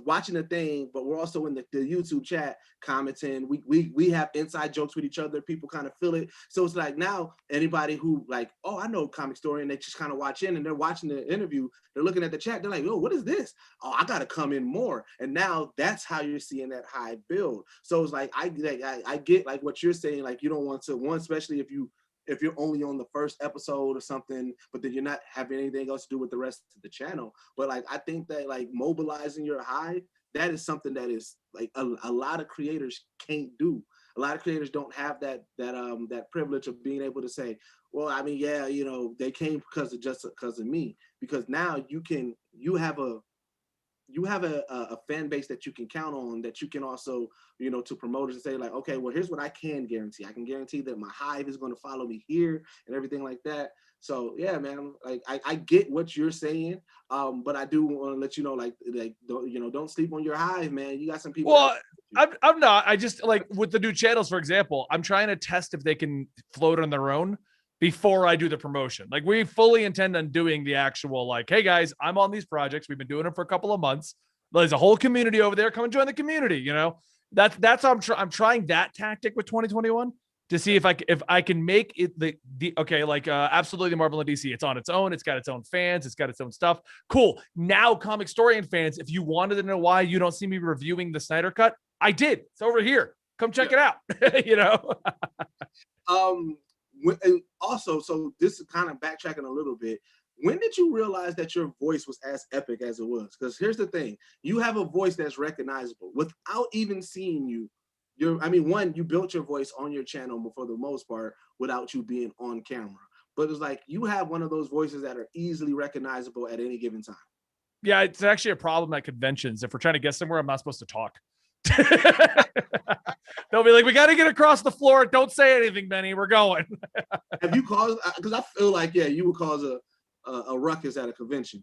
watching the thing, but we're also in the YouTube chat commenting. We have inside jokes with each other. People kind of feel it. So it's like now anybody who like, oh, I know Comicstorian, they just kind of watch in and they're watching the interview. They're looking at the chat. They're like, oh, what is this? Oh, I got to come in more. And now that's how you're seeing that high build. So it's like, I get like what you're saying. Like you don't want to, especially if you're only on the first episode or something, but then you're not having anything else to do with the rest of the channel. But like, I think that like mobilizing your hive, that is something that is like a lot of creators can't do. A lot of creators don't have that privilege of being able to say, well, I mean, yeah, they came because of me. Because now you have a fan base that you can count on, that you can also, to promoters and say like, okay, well, here's what I can guarantee. I can guarantee that my hive is going to follow me here and everything like that. So yeah, man, like I get what you're saying, but I do want to let you know, like don't sleep on your hive, man. You got some people. Well, I'm not. I just like with the new channels, for example, I'm trying to test if they can float on their own before I do the promotion. Like we fully intend on doing the actual like, hey guys, I'm on these projects. We've been doing it for a couple of months. There's a whole community over there. Come and join the community, That's how I'm trying that tactic with 2021 to see if I can make it the okay, like absolutely Marvel and DC. It's on its own. It's got its own fans. It's got its own stuff. Cool. Now, Comicstorian fans, if you wanted to know why you don't see me reviewing the Snyder Cut, I did. It's over here. Come check it out. You know. And also, so this is kind of backtracking a little bit. When did you realize that your voice was as epic as it was? Because here's the thing: you have a voice that's recognizable without even seeing you. One, you built your voice on your channel for the most part without you being on camera. But it's like you have one of those voices that are easily recognizable at any given time. Yeah, it's actually a problem at conventions. If we're trying to get somewhere, I'm not supposed to talk. They'll be like, we got to get across the floor. Don't say anything, Benny. We're going. Have you caused, because I feel like, yeah, you would cause a ruckus at a convention.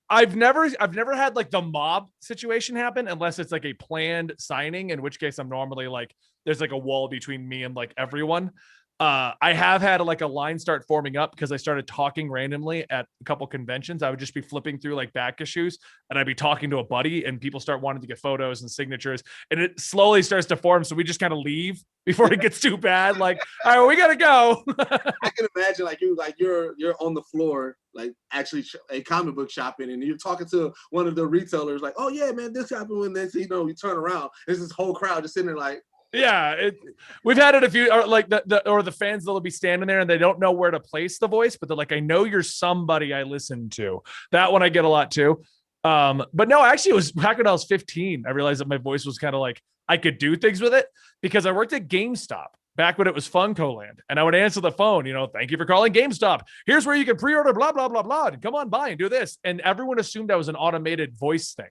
I've never had like the mob situation happen unless it's like a planned signing, in which case I'm normally like, there's like a wall between me and like everyone. I have had like a line start forming up because I started talking randomly at a couple conventions. I would just be flipping through like back issues and I'd be talking to a buddy and people start wanting to get photos and signatures and it slowly starts to form. So we just kind of leave before it gets too bad. Like, all right, well, we got to go. I can imagine you're on the floor, like actually a comic book shopping and you're talking to one of the retailers like, oh yeah, man, this happened when this, you turn around. There's this whole crowd just sitting there like, yeah, we've had it a few, or like the fans that'll be standing there and they don't know where to place the voice, but they're like, I know you're somebody I listen to. That one I get a lot too. But no, actually it was back when I was 15. I realized that my voice was kind of like I could do things with it because I worked at GameStop back when it was Funko Land, and I would answer the phone, thank you for calling GameStop. Here's where you can pre-order blah blah blah blah, and come on by and do this. And everyone assumed I was an automated voice thing.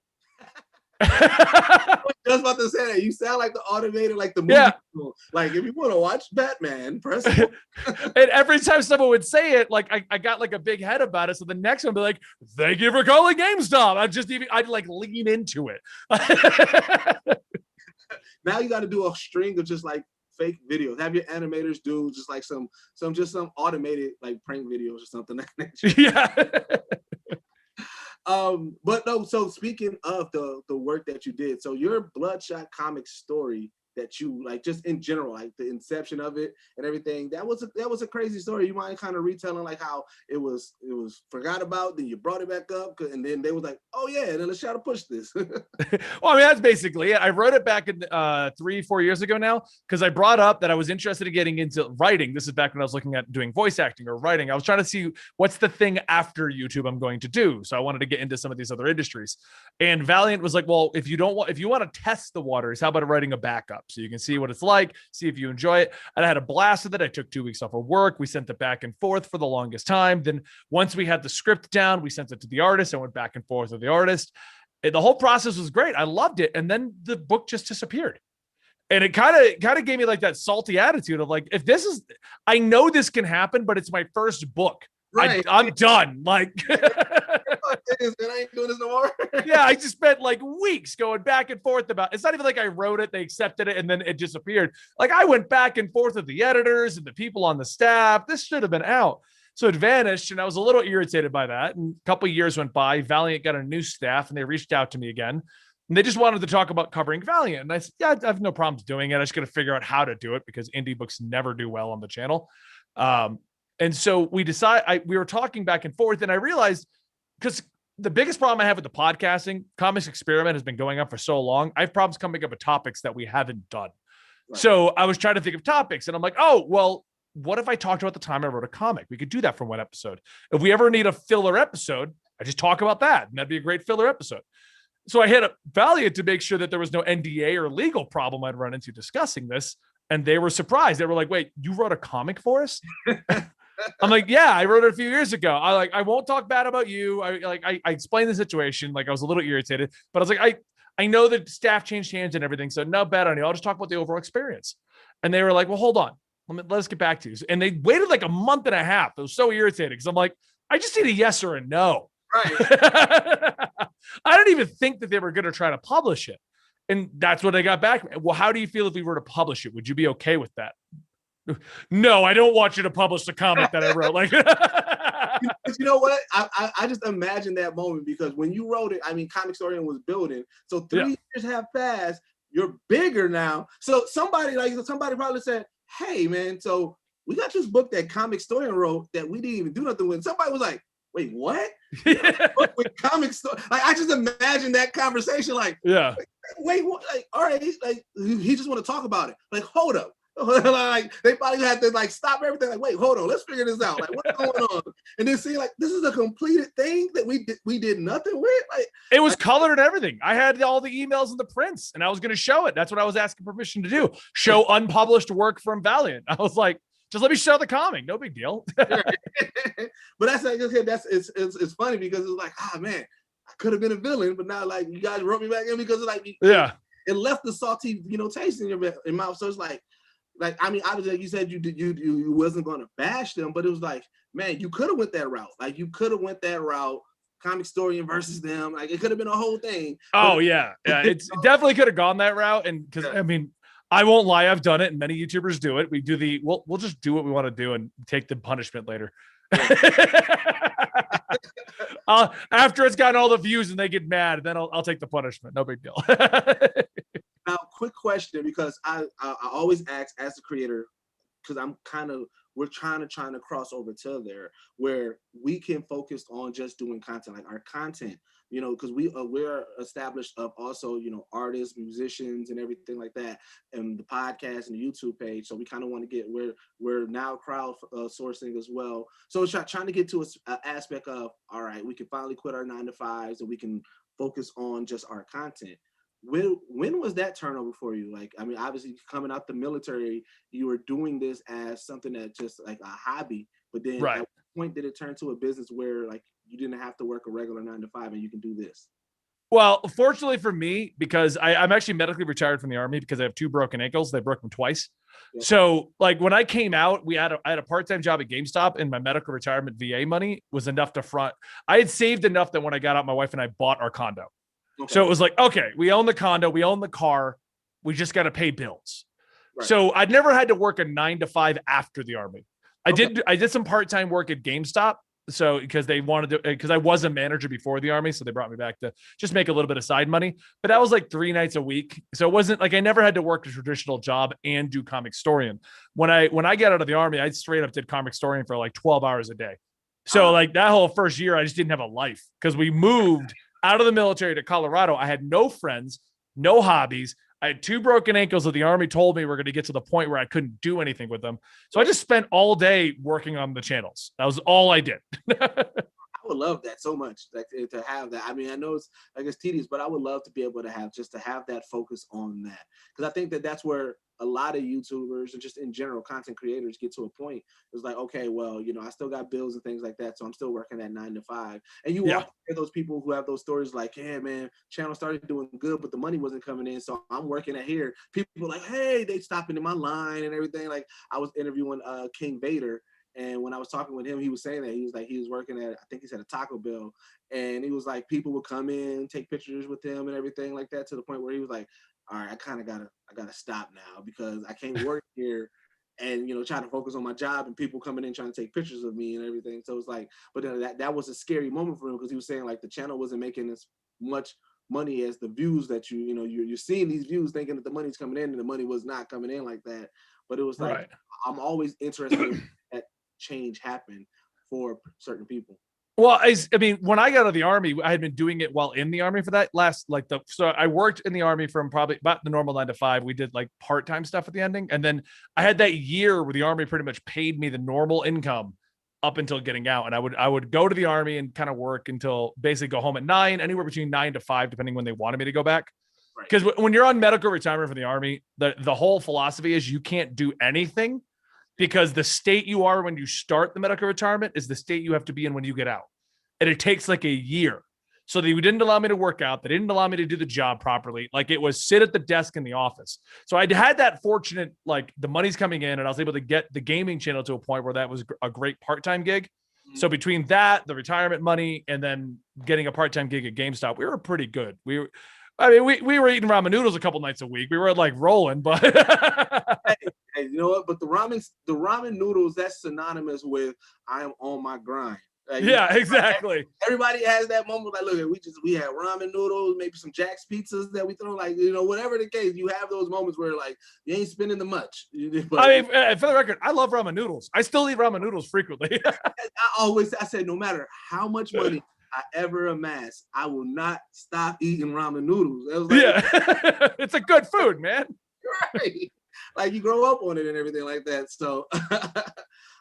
I was about to say that you sound like the automated, like the movie. Yeah. Like if you want to watch Batman, press it. And every time someone would say it, like I got like a big head about it. So the next one would be like, thank you for calling GameStop. I'd like lean into it. Now you got to do a string of just like fake videos. Have your animators do just like some automated like prank videos or something. Yeah. But no, so speaking of the work that you did, so your Bloodshot comic story that you like, just in general, like the inception of it and everything, that was a crazy story. You mind kind of retelling like how it was forgot about, then you brought it back up, and then they was like, oh yeah, and then let's try to push this. Well, I mean, that's basically it. I wrote it back in 3-4 years ago now, because I brought up that I was interested in getting into writing. This is back when I was looking at doing voice acting or writing. I was trying to see what's the thing after YouTube I'm going to do. So I wanted to get into some of these other industries. And Valiant was like, well, if you want to test the waters, how about writing a backup? So you can see what it's like, see if you enjoy it. And I had a blast with it. I took 2 weeks off of work. We sent it back and forth for the longest time. Then once we had the script down, we sent it to the artist. I went back and forth with the artist. And the whole process was great. I loved it. And then the book just disappeared. And it kind of gave me like that salty attitude of like, I know this can happen, but it's my first book. Right. I'm done. Like, I ain't doing this no more. Yeah, I just spent like weeks going back and forth about. It's not even like I wrote it, they accepted it, and then it disappeared. Like I went back and forth with the editors and the people on the staff. This should have been out. So it vanished, and I was a little irritated by that. And a couple of years went by. Valiant got a new staff, and they reached out to me again. And they just wanted to talk about covering Valiant. And I said, yeah, I have no problems doing it. I just got to figure out how to do it because indie books never do well on the channel. And so we we were talking back and forth, and I realized, because the biggest problem I have with the podcasting, Comics Experiment has been going on for so long. I have problems coming up with topics that we haven't done. Right. So I was trying to think of topics, and I'm like, oh, well, what if I talked about the time I wrote a comic? We could do that for one episode. If we ever need a filler episode, I just talk about that, and that'd be a great filler episode. So I hit up Valiant to make sure that there was no NDA or legal problem I'd run into discussing this. And they were surprised. They were like, wait, you wrote a comic for us? I'm like, yeah, I wrote it a few years ago. I won't talk bad about you. I explained the situation. Like I was a little irritated, but I was like, I know that staff changed hands and everything. So no bad on you. I'll just talk about the overall experience. And they were like, well, hold on. Let us get back to you. And they waited like a month and a half. It was so irritating because I'm like, I just need a yes or a no. Right. I didn't even think that they were going to try to publish it. And that's what I got back. Well, how do you feel if we were to publish it? Would you be okay with that? No, I don't want you to publish the comic that I wrote. Like, but you know what? I just imagine that moment because when you wrote it, I mean, Comicstorian was building. So 3 years have passed. you're bigger now. So somebody probably said, hey man, so we got this book that Comicstorian wrote that we didn't even do nothing with. Somebody was like, wait, what? Book with Comicstorian? Like, I just imagine that conversation. Like, yeah, wait, what? Like, all right, like he just want to talk about it. Like, hold up. Like they probably had to like stop everything. Like, wait, hold on, let's figure this out. Like, what's going on? And then see, like, this is a completed thing that we did nothing with. Like, it was colored and everything. I had all the emails and the prints, and I was going to show it. That's what I was asking permission to do. Show unpublished work from Valiant. I was like, just let me show the comic. No big deal. But that's like, it's funny because it's like, man, I could have been a villain, but now like you guys wrote me back in because like it left the salty taste in your mouth. So it's like I mean, obviously, like you said, you wasn't going to bash them, but it was like, man, you could have went that route. Like you could have went that route. Comicstorian versus them. Like it could have been a whole thing. Oh yeah, it definitely could have gone that route. And because I mean, I won't lie, I've done it, and many YouTubers do it. We do we'll just do what we want to do and take the punishment later. After it's gotten all the views and they get mad, then I'll take the punishment. No big deal. Now, quick question, because I always ask as a creator, because we're trying to cross over to there where we can focus on just doing content, like our content, because we're established of also, artists, musicians, and everything like that, and the podcast and the YouTube page. So we kind of want to get where we're now crowd sourcing as well. So it's trying to get to an aspect of, all right, we can finally quit our 9-to-5s and we can focus on just our content. When was that turnover for you? Like, I mean, obviously coming out the military, you were doing this as something that just like a hobby, but then at what point did it turn to a business where like you didn't have to work a regular 9-to-5 and you can do this? Well, fortunately for me, because I'm actually medically retired from the Army because I have 2 broken ankles. They broke them twice. Yeah. So like when I came out, I had a part-time job at GameStop, and my medical retirement VA money was enough to front. I had saved enough that when I got out, my wife and I bought our condo. Okay. So it was like, okay, we own the condo, we own the car, we just got to pay bills. Right. So I'd never had to work a 9-to-5 after the Army. I did some part-time work at GameStop. So because they wanted to, because I was a manager before the Army. So they brought me back to just make a little bit of side money, but that was like 3 nights a week. So it wasn't like I never had to work a traditional job and do Comicstorian. When I got out of the Army, I straight up did Comicstorian for like 12 hours a day. So like that whole first year, I just didn't have a life because we moved out of the military to Colorado. I had no friends, no hobbies. I had 2 broken ankles that the Army told me were going to get to the point where I couldn't do anything with them. So I just spent all day working on the channels. That was all I did. I would love that so much, like to have that. I mean, I know it's tedious, but I would love to be able to have that focus on that, because I think that that's where a lot of YouTubers and just in general content creators get to a point. It's like, okay, well, I still got bills and things like that, so I'm still working that 9-to-5. And you often hear those people who have those stories like, hey man, channel started doing good, but the money wasn't coming in, so I'm working at here. People like, hey, they stopping in my line and everything. Like I was interviewing King Vader. And when I was talking with him, he was saying that he was working at, I think he said a Taco Bell, and he was like, people would come in, take pictures with him and everything like that, to the point where he was like, all right, I gotta stop now because I can't work here and try to focus on my job and people coming in trying to take pictures of me and everything. So it's like, but then that was a scary moment for him, because he was saying like the channel wasn't making as much money as the views that you're seeing these views thinking that the money's coming in, and the money was not coming in like that. But it was like, I'm always interested in that change happen for certain people. Well, I mean, when I got out of the Army, I had been doing it while in the Army for that so I worked in the Army from probably about the normal 9-to-5. We did like part-time stuff at the ending. And then I had that year where the Army pretty much paid me the normal income up until getting out. And I would go to the Army and kind of work until basically go home at 9, anywhere between 9-to-5, depending when they wanted me to go back. Because when you're on medical retirement from the Army, the whole philosophy is you can't do anything, because the state you are when you start the medical retirement is the state you have to be in when you get out. And it takes like a year. So they didn't allow me to work out. They didn't allow me to do the job properly. Like it was sit at the desk in the office. So I had that fortunate, like the money's coming in and I was able to get the gaming channel to a point where that was a great part-time gig. Mm-hmm. So between that, the retirement money, and then getting a part-time gig at GameStop, we were pretty good. We were eating ramen noodles a couple nights a week. We were like rolling, but hey, you know what? But the ramen noodles, that's synonymous with I am on my grind. Yeah, exactly. Everybody has that moment like, look, we had ramen noodles, maybe some Jack's pizzas that we throw, like, whatever the case, you have those moments where like you ain't spending the much. But, I mean, for the record, I love ramen noodles. I still eat ramen noodles frequently. I said, no matter how much money I ever amass, I will not stop eating ramen noodles. It was like, yeah, it's a good food, man. Right. Like you grow up on it and everything like that. So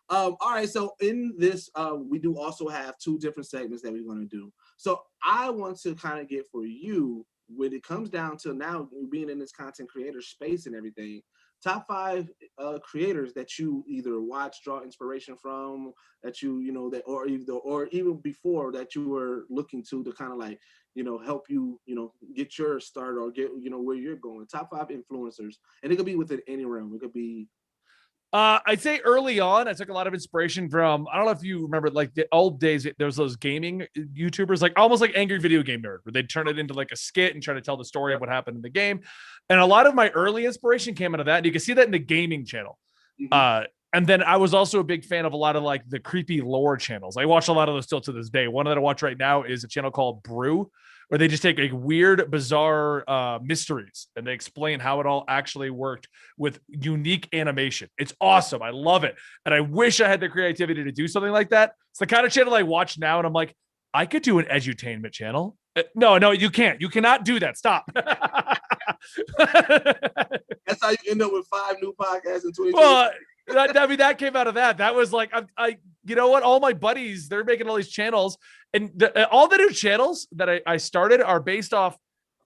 all right, so in this we do also have 2 different segments that we're going to do. So I want to kind of get for you, when it comes down to now being in this content creator space and everything, top 5 creators that you either watch, draw inspiration from, that that or even before that you were looking to kind of like help you get your start or get where you're going. Top 5 influencers, and it could be within any realm. It could be I'd say early on, I took a lot of inspiration from, I don't know if you remember, like the old days, there was those gaming YouTubers, like almost like Angry Video Game Nerd, where they'd turn it into like a skit and try to tell the story of what happened in the game. And a lot of my early inspiration came out of that. And you can see that in the gaming channel. Mm-hmm. And then I was also a big fan of a lot of like the creepy lore channels. I watch a lot of those still to this day. One that I watch right now is a channel called Brew, where they just take like weird, bizarre mysteries and they explain how it all actually worked with unique animation. It's awesome. I love it. And I wish I had the creativity to do something like that. It's the kind of channel I watch now. And I'm like, I could do an edutainment channel. No, you can't. You cannot do that. Stop. That's how you end up with 5 new podcasts in 2020. Well, that came out of that. That was like, I you know what? All my buddies, they're making all these channels, and all the new channels that I started are based off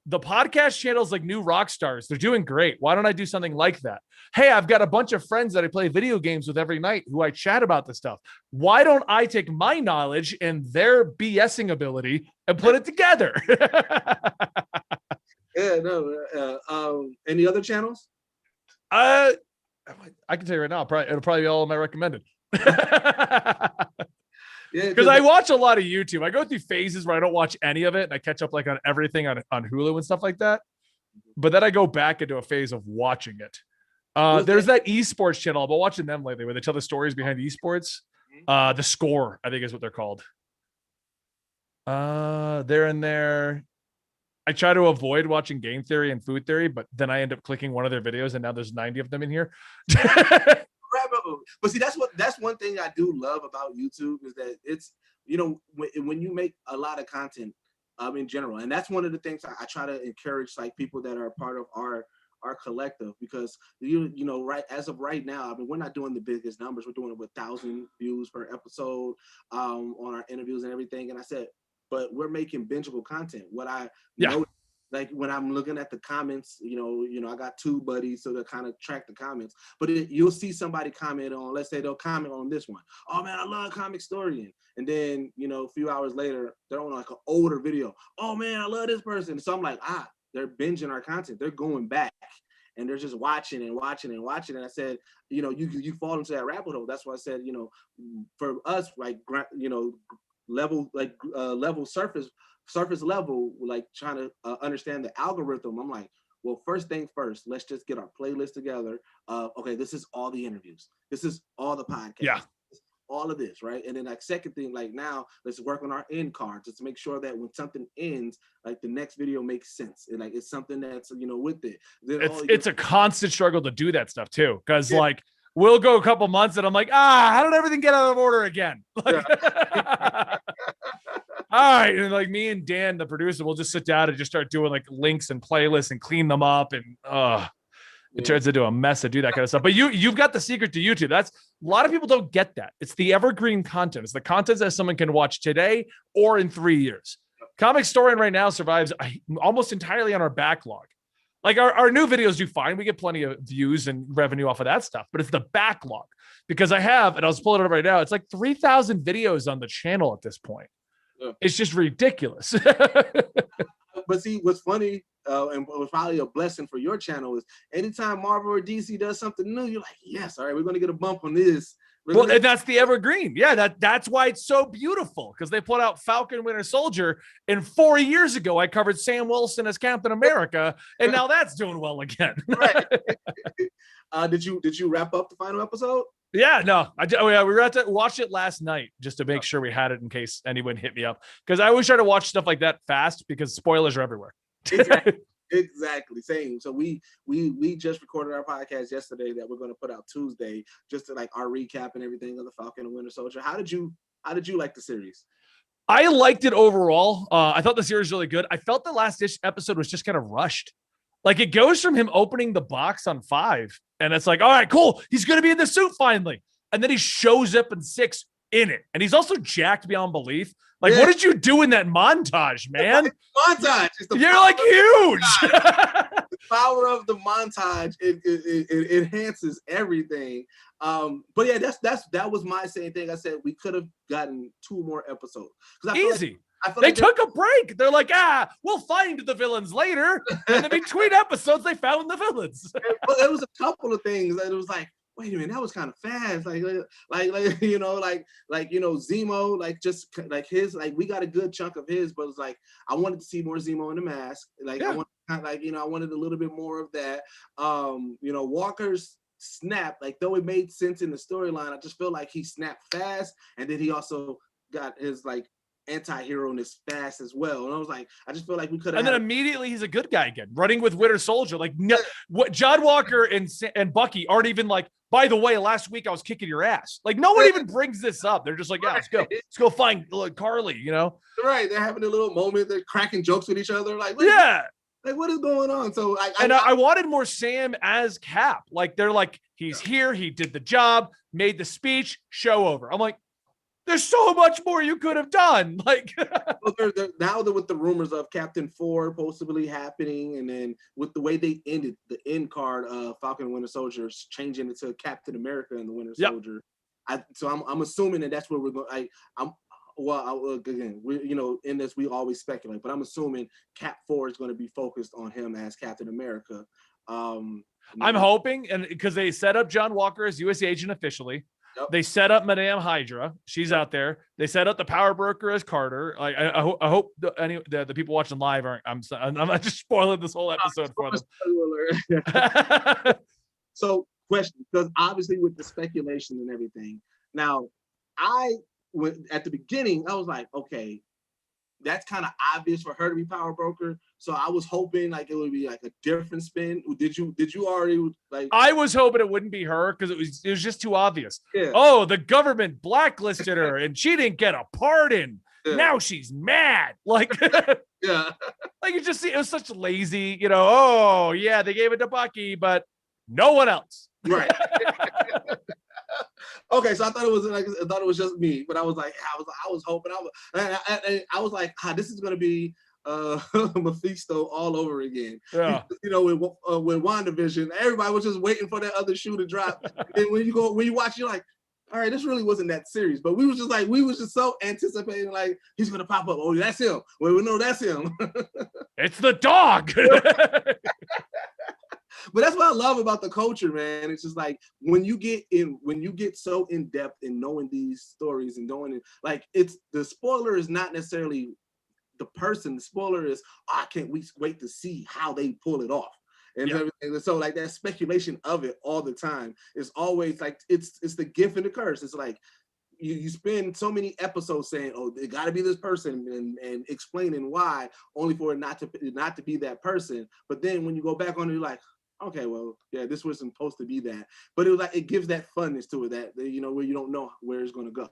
the podcast channels, like new rock stars. They're doing great. Why don't I do something like that? Hey, I've got a bunch of friends that I play video games with every night who I chat about this stuff. Why don't I take my knowledge and their BSing ability and put it together? Yeah, no. Any other channels? I can tell you right now, it'll probably be all of my recommended. Yeah, because I watch a lot of YouTube. I go through phases where I don't watch any of it, and I catch up like on everything on Hulu and stuff like that. But then I go back into a phase of watching it. There's that esports channel. I've been watching them lately, where they tell the stories behind esports. The Score, I think, is what they're called. They're in there. I try to avoid watching game theory and food theory, but then I end up clicking one of their videos, and now there's 90 of them in here. But see, that's one thing I do love about YouTube, is that it's when you make a lot of content in general, and that's one of the things I try to encourage, like people that are part of our collective, because right as of right now, I mean, we're not doing the biggest numbers. We're doing it with 1,000 views per episode on our interviews and everything. And I said, but we're making bingeable content. What I know, like when I'm looking at the comments, I got 2 buddies, so they kind of track the comments. But you'll see somebody comment on, let's say they'll comment on this one. Oh man, I love Comicstorian. And then a few hours later, they're on like an older video. Oh man, I love this person. So I'm like, they're binging our content. They're going back and they're just watching and watching and watching. And I said, you fall into that rabbit hole. That's why I said, for us, like level surface level, like trying to understand the algorithm. I'm like, well, first thing first, let's just get our playlist together. Okay, this is all the interviews. This is all the podcasts. Yeah. All of this, right? And then like second thing, like now let's work on our end cards, just to make sure that when something ends, like the next video makes sense. And like it's something that's with it. Then it's a constant struggle to do that stuff too. Cause like we'll go a couple months and I'm like, how did everything get out of order again? Like, all right. And like me and Dan, the producer, will just sit down and just start doing like links and playlists and clean them up. And it turns into a mess to do that kind of stuff. But you've got the secret to YouTube. That's a lot of people don't get that. It's the evergreen content. It's the content that someone can watch today or in 3 years. Comicstorian right now survives almost entirely on our backlog. Like our new videos do fine. We get plenty of views and revenue off of that stuff, but it's the backlog, because I have, and I'll just pull it up right now, it's like 3,000 videos on the channel at this point. Yeah. It's just ridiculous. But see, what's funny, and was probably a blessing for your channel, is anytime Marvel or DC does something new, you're like, yes, all right, we're going to get a bump on this. Well, and that's the evergreen. Yeah, that's why it's so beautiful, because they put out Falcon Winter Soldier, and 4 years ago I covered Sam Wilson as Captain America, and now that's doing well again. Right. Did you wrap up the final episode? Yeah, no, yeah, we were at to watch it last night just to make sure we had it in case anyone hit me up. Because I always try to watch stuff like that fast because spoilers are everywhere. Exactly. Same. So we just recorded our podcast yesterday that we're going to put out Tuesday, just to like our recap and everything of the Falcon and Winter Soldier. How did you like the series? I liked it overall. I thought the series was really good. I felt the last episode was just kind of rushed. Like it goes from him opening the box on 5, and it's like, all right, cool. He's going to be in the suit finally. And then he shows up in 6 in it. And he's also jacked beyond belief. Like, what did you do in that montage, man? Montage. You're like huge. The power of the montage, it enhances everything. But yeah, that was my same thing. I said we could have gotten 2 more episodes. Easy. They took a break. They're like, we'll find the villains later. And then between episodes, they found the villains. But there was a couple of things that it was like, wait a minute, that was kind of fast. Like Zemo, like just like his, like we got a good chunk of his, but it's like I wanted to see more Zemo in the mask. Like I wanted a little bit more of that. Walker's snap, like though it made sense in the storyline, I just feel like he snapped fast, and then he also got his like anti-hero-ness fast as well. And I was like, I just feel like we could have. And then immediately he's a good guy again, running with Winter Soldier. Like what John Walker and Bucky aren't even like, by the way, last week I was kicking your ass. Like no one even brings this up. They're just like, let's go find Carly, Right. They're having a little moment. They're cracking jokes with each other. Like, like what is going on? So I wanted more Sam as Cap. Like they're like, he's here. He did the job, made the speech, show over. I'm like, there's so much more you could have done. Like now that with the rumors of Captain 4 possibly happening, and then with the way they ended the end card of Falcon and Winter Soldier, changing it to Captain America and the Winter Soldier. So I'm assuming that that's where we're going. Again, we in this we always speculate, but I'm assuming Cap 4 is going to be focused on him as Captain America. I'm hoping, and because they set up John Walker as U.S. agent officially. Yep. They set up Madame Hydra. She's out there. They set up the power broker as Carter. Like I hope the people watching live aren't. I'm not just spoiling this whole episode for them. So, question, because obviously with the speculation and everything. Now, at the beginning, I was like, okay, that's kind of obvious for her to be power broker. So I was hoping like it would be like a different spin. Did you already like? I was hoping it wouldn't be her because it was just too obvious. Yeah. Oh, the government blacklisted her and she didn't get a pardon. Yeah. Now she's mad. Like, yeah. Like you just see it was such lazy, oh yeah, they gave it to Bucky, but no one else. Right. Okay, so I thought it was just me, but I was like, I was hoping I was like, this is gonna be Mephisto all over again. Yeah. With WandaVision, everybody was just waiting for that other shoe to drop. And when you watch, you're like, all right, this really wasn't that serious. But we was just so anticipating, like he's gonna pop up. Oh, that's him. Well, we know that's him. It's the dog. But that's what I love about the culture, man. It's just like when you get so in depth in knowing these stories and knowing it, like it's the spoiler is not necessarily the person. The spoiler is, I can't wait to see how they pull it off. And everything. So like that speculation of it all the time is always like it's the gift and the curse. It's like you spend so many episodes saying, oh, it got to be this person and explaining why, only for it not to be that person. But then when you go back on it, you're like, okay, well, yeah, this wasn't supposed to be that. But it was like it gives that funness to it that where you don't know where it's going to go.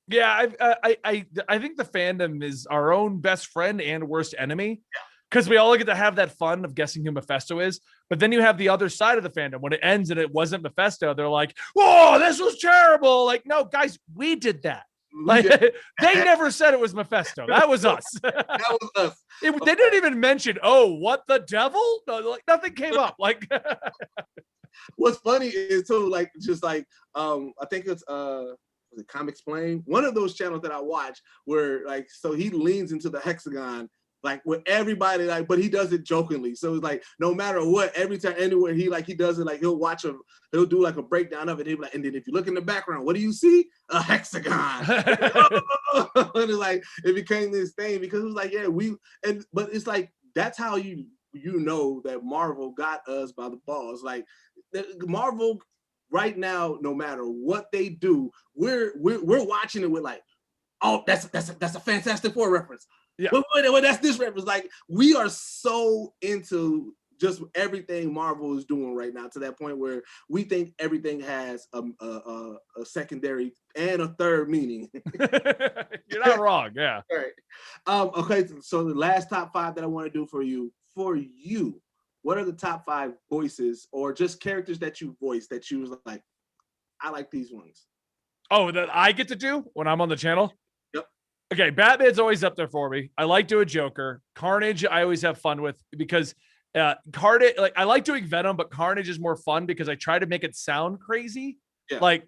Yeah, I think the fandom is our own best friend and worst enemy. Because we all get to have that fun of guessing who Mephisto is. But then you have the other side of the fandom. When it ends and it wasn't Mephisto, they're like, "Whoa, this was terrible." Like, no, guys, we did that. Like, they never said it was Mephisto. That was us. That was us. They didn't even mention, oh, what the devil? No, like nothing came up. Like, what's funny is too, like, just like, I think it's was it Comicstorian? One of those channels that I watch where like, so he leans into the hexagon. Like with everybody, like, but he does it jokingly. So it's like no matter what, every time anywhere he does it, like he'll do like a breakdown of it. He'll be like, and then if you look in the background, what do you see? A hexagon. And it's like it became this thing because it was like, yeah, but it's like that's how you know that Marvel got us by the balls. Like Marvel right now, no matter what they do, we're watching it with like, oh, that's a Fantastic Four reference. Yeah. Well, that's this reference. Like, we are so into just everything Marvel is doing right now, to that point where we think everything has a secondary and a third meaning. You're not wrong. Yeah. All right. Okay. So the last top 5 that I want to do for you, what are the top 5 voices or just characters that you voice that you was like, I like these ones? Oh, that I get to do when I'm on the channel? Yep. Okay, Batman's always up there for me. I like doing Joker. Carnage, I always have fun with because Carnage, like I like doing Venom, but Carnage is more fun because I try to make it sound crazy. Yeah. Like,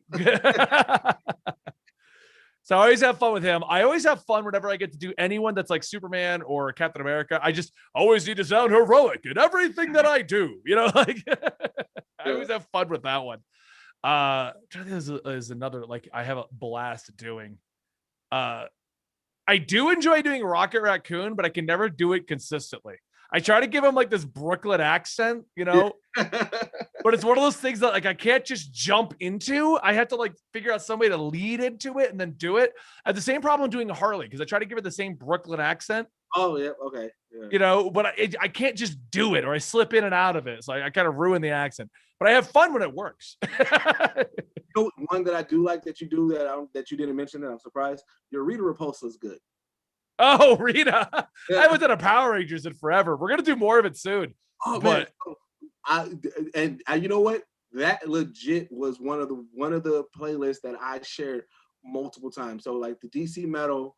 so I always have fun with him. I always have fun whenever I get to do anyone that's like Superman or Captain America. I just always need to sound heroic in everything that I do. You know, like I always have fun with that one. Is another like I have a blast doing. I do enjoy doing Rocket Raccoon, but I can never do it consistently. I try to give him like this Brooklyn accent, you know, but it's one of those things that like I can't just jump into. I have to like figure out some way to lead into it and then do it. I have the same problem doing Harley because I try to give it the same Brooklyn accent. Oh yeah, okay. Yeah. You know, but I can't just do it or I slip in and out of it. So I kind of ruin the accent, but I have fun when it works. You know, one that I do like that you do that you didn't mention that I'm surprised. Your Rita Repulsa is good. Oh, Rita. Yeah. I haven't done a Power Rangers in forever. We're going to do more of it soon. Oh, but man. You know what? That legit was one of the playlists that I shared multiple times. So like the DC Metal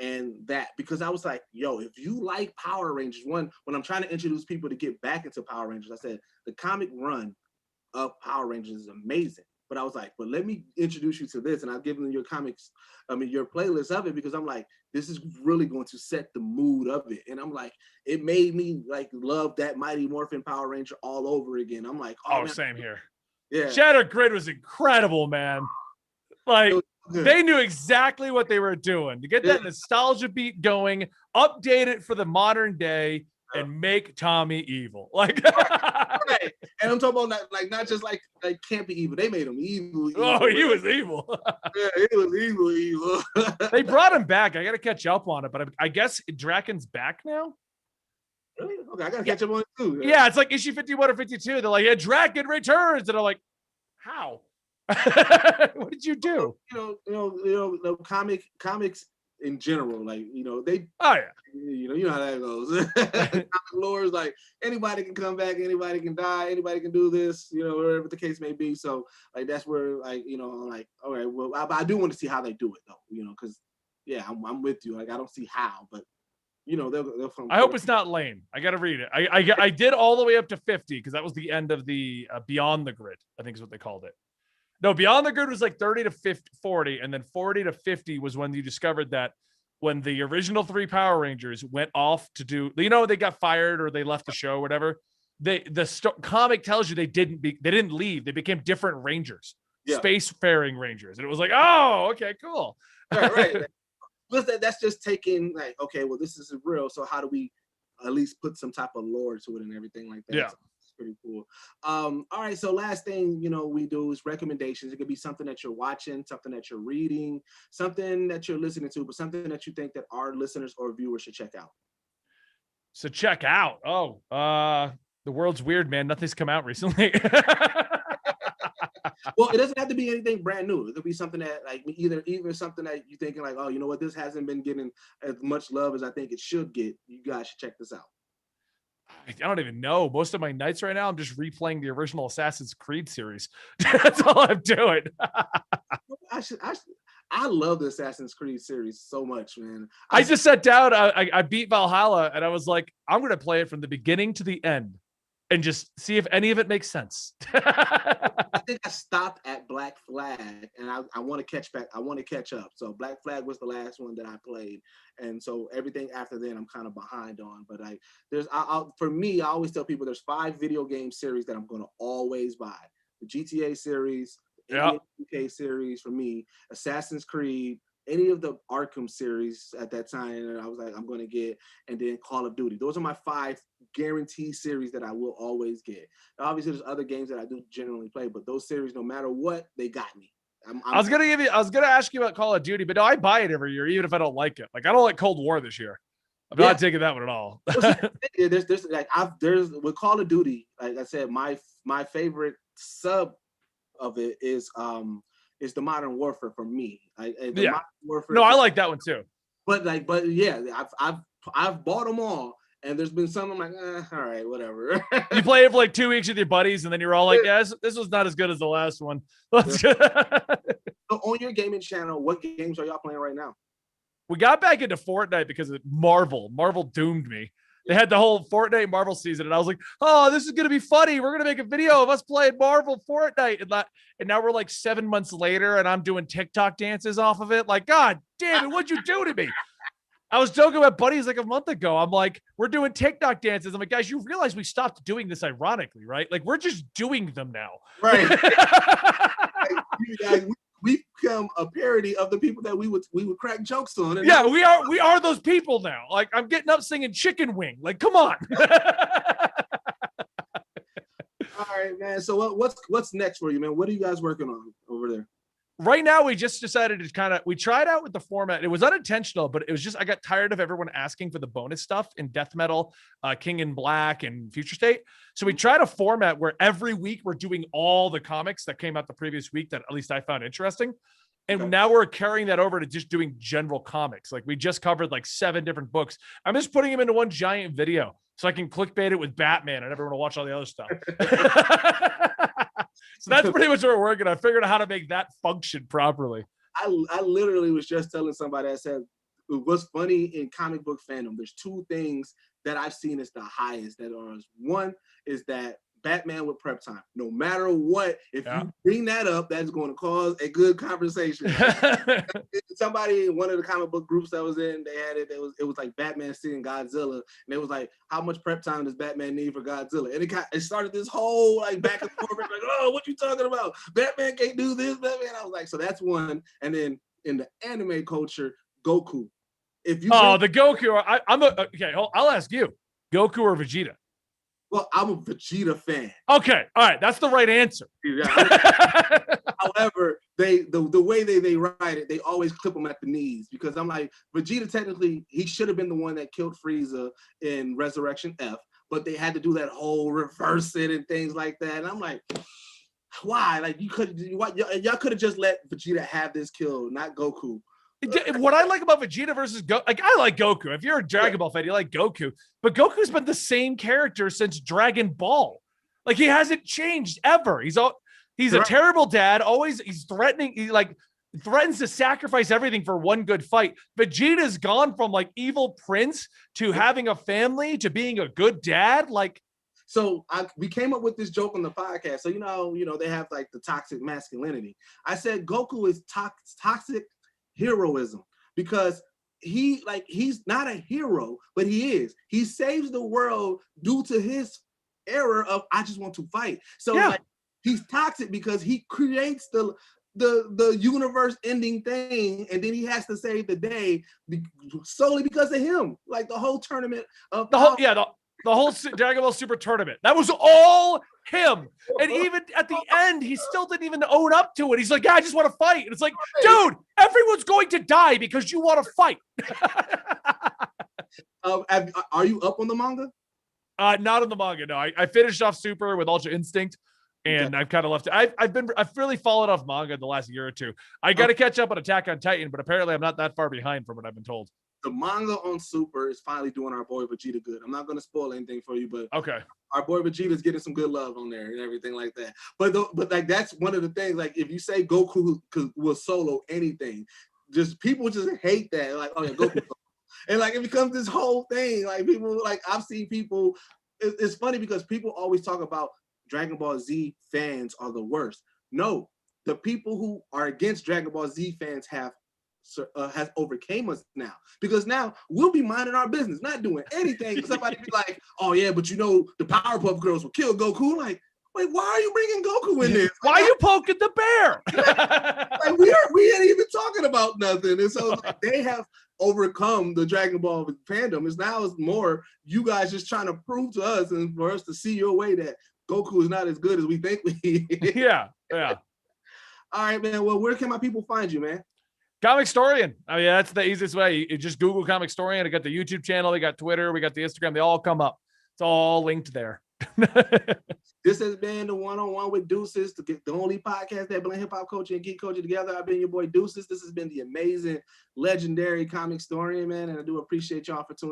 and that, because I was like, yo, if you like Power Rangers, when I'm trying to introduce people to get back into Power Rangers, I said the comic run of Power Rangers is amazing. But I was like, but let me introduce you to this, and I've given your your playlist of it, because I'm like, this is really going to set the mood of it. And I'm like, it made me like love that Mighty Morphin Power Ranger all over again. I'm like, oh, same here. Yeah, Shattered Grid was incredible, man. Like they knew exactly what they were doing to get that nostalgia beat going, update it for the modern day, and make Tommy evil. Like, right. And I'm talking about not just like campy evil. They made him evil. Oh, he was evil. Yeah, he was evil. They brought him back. I got to catch up on it, but I guess Draken's back now. Really? Okay, I gotta catch up on it too. Yeah, it's like issue 51 or 52. They're like, yeah, Draken returns, and I'm like, how? What did you do? You know, comics in general, like, you know, they. Oh yeah. You know how that goes. Comic lore is like anybody can come back, anybody can die, anybody can do this, you know, whatever the case may be. So like that's where, like, you know, I'm like, all right, well, I do want to see how they do it though, you know, because yeah, I'm with you. Like I don't see how, but you know, they'll I hope it's not lame. I got to read it. I did all the way up to 50 because that was the end of the Beyond the Grid, I think is what they called it. No, Beyond the Grid was like 30 to 50, 40, and then 40 to 50 was when you discovered that when the original 3 Power Rangers went off to do, you know, they got fired or they left the show or whatever. Comic tells you they didn't leave. They became different Rangers, spacefaring Rangers, and it was like, oh, okay, cool. Right. That's just taking like, okay, well, this isn't real. So how do we at least put some type of lore to it and everything like that? Yeah. So it's pretty cool. All right. So last thing, you know, we do is recommendations. It could be something that you're watching, something that you're reading, something that you're listening to, but something that you think that our listeners or viewers should check out. So check out. Oh, the world's weird, man. Nothing's come out recently. Well, it doesn't have to be anything brand new. It could be something that like either something that you're thinking like, oh, you know what, this hasn't been getting as much love as I think it should get. You guys should check this out. I don't even know. Most of my nights right now, I'm just replaying the original Assassin's Creed series. That's all I'm doing. I love the Assassin's Creed series so much, man. I just sat down. I beat Valhalla, and I was like, I'm going to play it from the beginning to the end and just see if any of it makes sense. I think I stopped at Black Flag, and I want to catch back. I want to catch up. So Black Flag was the last one that I played, and so everything after then I'm kind of behind on. But for me, I always tell people there's 5 video game series that I'm going to always buy: the GTA series, the NBA 2K series for me, Assassin's Creed, any of the Arkham series at that time, and I was like, I'm going to get, and then Call of Duty. Those are my 5 guaranteed series that I will always get. Obviously, there's other games that I do generally play, but those series, no matter what, they got me. I was gonna ask you about Call of Duty, but no, I buy it every year, even if I don't like it. Like I don't like Cold War this year. I'm not taking that one at all. there's like there's with Call of Duty, like I said, my favorite sub of it is the Modern Warfare for me. Modern Warfare, no, I like that one too. But yeah, I've bought them all. And there's been some I'm like, all right, whatever. You play it for like 2 weeks with your buddies, and then you're all like, yeah, this was not as good as the last one. So on your gaming channel, what games are y'all playing right now? We got back into Fortnite because of Marvel. Marvel doomed me. They had the whole Fortnite Marvel season, and I was like, oh, this is going to be funny. We're going to make a video of us playing Marvel Fortnite. And now we're like 7 months later, and I'm doing TikTok dances off of it. Like, God damn it, what'd you do to me? I was joking with buddies like a month ago. I'm like, we're doing TikTok dances. I'm like, guys, you realize we stopped doing this ironically, right? Like, we're just doing them now. Right. We've become a parody of the people that we would crack jokes on. And yeah, we are those people now. Like, I'm getting up singing Chicken Wing. Like, come on. All right, man. So what's next for you, man? What are you guys working on over there? Right now, we just decided to we tried out with the format. It was unintentional, but it was just, I got tired of everyone asking for the bonus stuff in Death Metal, King in Black, and Future State. So we tried a format where every week we're doing all the comics that came out the previous week that at least I found interesting. And now we're carrying that over to just doing general comics. Like we just covered like 7 different books. I'm just putting them into one giant video so I can clickbait it with Batman and everyone will watch all the other stuff. So that's pretty much what we're working on. I figured out how to make that function properly. I literally was just telling somebody, I said, what's funny in comic book fandom, there's 2 things that I've seen as the highest. One is that Batman with prep time. No matter what, if you bring that up, that's going to cause a good conversation. Somebody in one of the comic book groups that was in, they had it. It was like Batman seeing Godzilla, and it was like, how much prep time does Batman need for Godzilla? And it started this whole like back and forth, like, oh, what you talking about? Batman can't do this, Batman. I was like, so that's one. And then in the anime culture, Goku. If you the Goku, I'll ask you, Goku or Vegeta? Well, I'm a Vegeta fan. Okay, all right, that's the right answer. However, the way they write it, they always clip him at the knees because I'm like, Vegeta technically he should have been the one that killed Frieza in Resurrection F, but they had to do that whole reverse it and things like that. And I'm like, why? Like y'all could have just let Vegeta have this kill, not Goku. What I like about Vegeta versus Goku, I like Goku. If you're a Dragon Ball fan, you like Goku. But Goku's been the same character since Dragon Ball. Like he hasn't changed ever. He's a terrible dad. Always he's threatening. He threatens to sacrifice everything for one good fight. Vegeta's gone from like evil prince to having a family to being a good dad. Like. So we came up with this joke on the podcast. So you know they have like the toxic masculinity. I said Goku is toxic heroism because he's not a hero, but he is. He saves the world due to his error of I just want to fight. So like, he's toxic because he creates the universe ending thing, and then he has to save the day solely because of him. Like the whole tournament of the whole Dragon Ball Super tournament. That was all him. And even at the end, he still didn't even own up to it. He's like, yeah, I just want to fight. And it's like, dude, everyone's going to die because you want to fight. Are you up on the manga? Not on the manga, no. I finished off Super with Ultra Instinct, and I've kind of left it. I've really fallen off manga in the last year or 2. I got to catch up on Attack on Titan, but apparently I'm not that far behind from what I've been told. The manga on Super is finally doing our boy Vegeta good. I'm not going to spoil anything for you, but our boy Vegeta is getting some good love on there and everything like that. But like that's one of the things. Like if you say Goku will solo anything, just people just hate that. Like, oh yeah, Goku. And like it becomes this whole thing. Like people, like I've seen people. It's funny because people always talk about Dragon Ball Z fans are the worst. No, the people who are against Dragon Ball Z fans has overcame us now, because now we'll be minding our business, not doing anything. Somebody be like, oh yeah, but you know the Powerpuff Girls will kill Goku. Like, Wait, why are you bringing Goku in this? Why are you poking the bear? Like we ain't even talking about nothing. And so like, they have overcome the Dragon Ball fandom. It's more you guys just trying to prove to us and for us to see your way that Goku is not as good as we think we is. Yeah. All right, man. Well, where can my people find you, man? Comicstorian. I mean, that's the easiest way. You just Google Comicstorian. I got the YouTube channel. They got Twitter. We got the Instagram. They all come up. It's all linked there. This has been the One-on-One with Deuces, the only podcast that blend hip-hop culture and geek culture together. I've been your boy Deuces. This has been the amazing, legendary Comicstorian, man, and I do appreciate y'all for tuning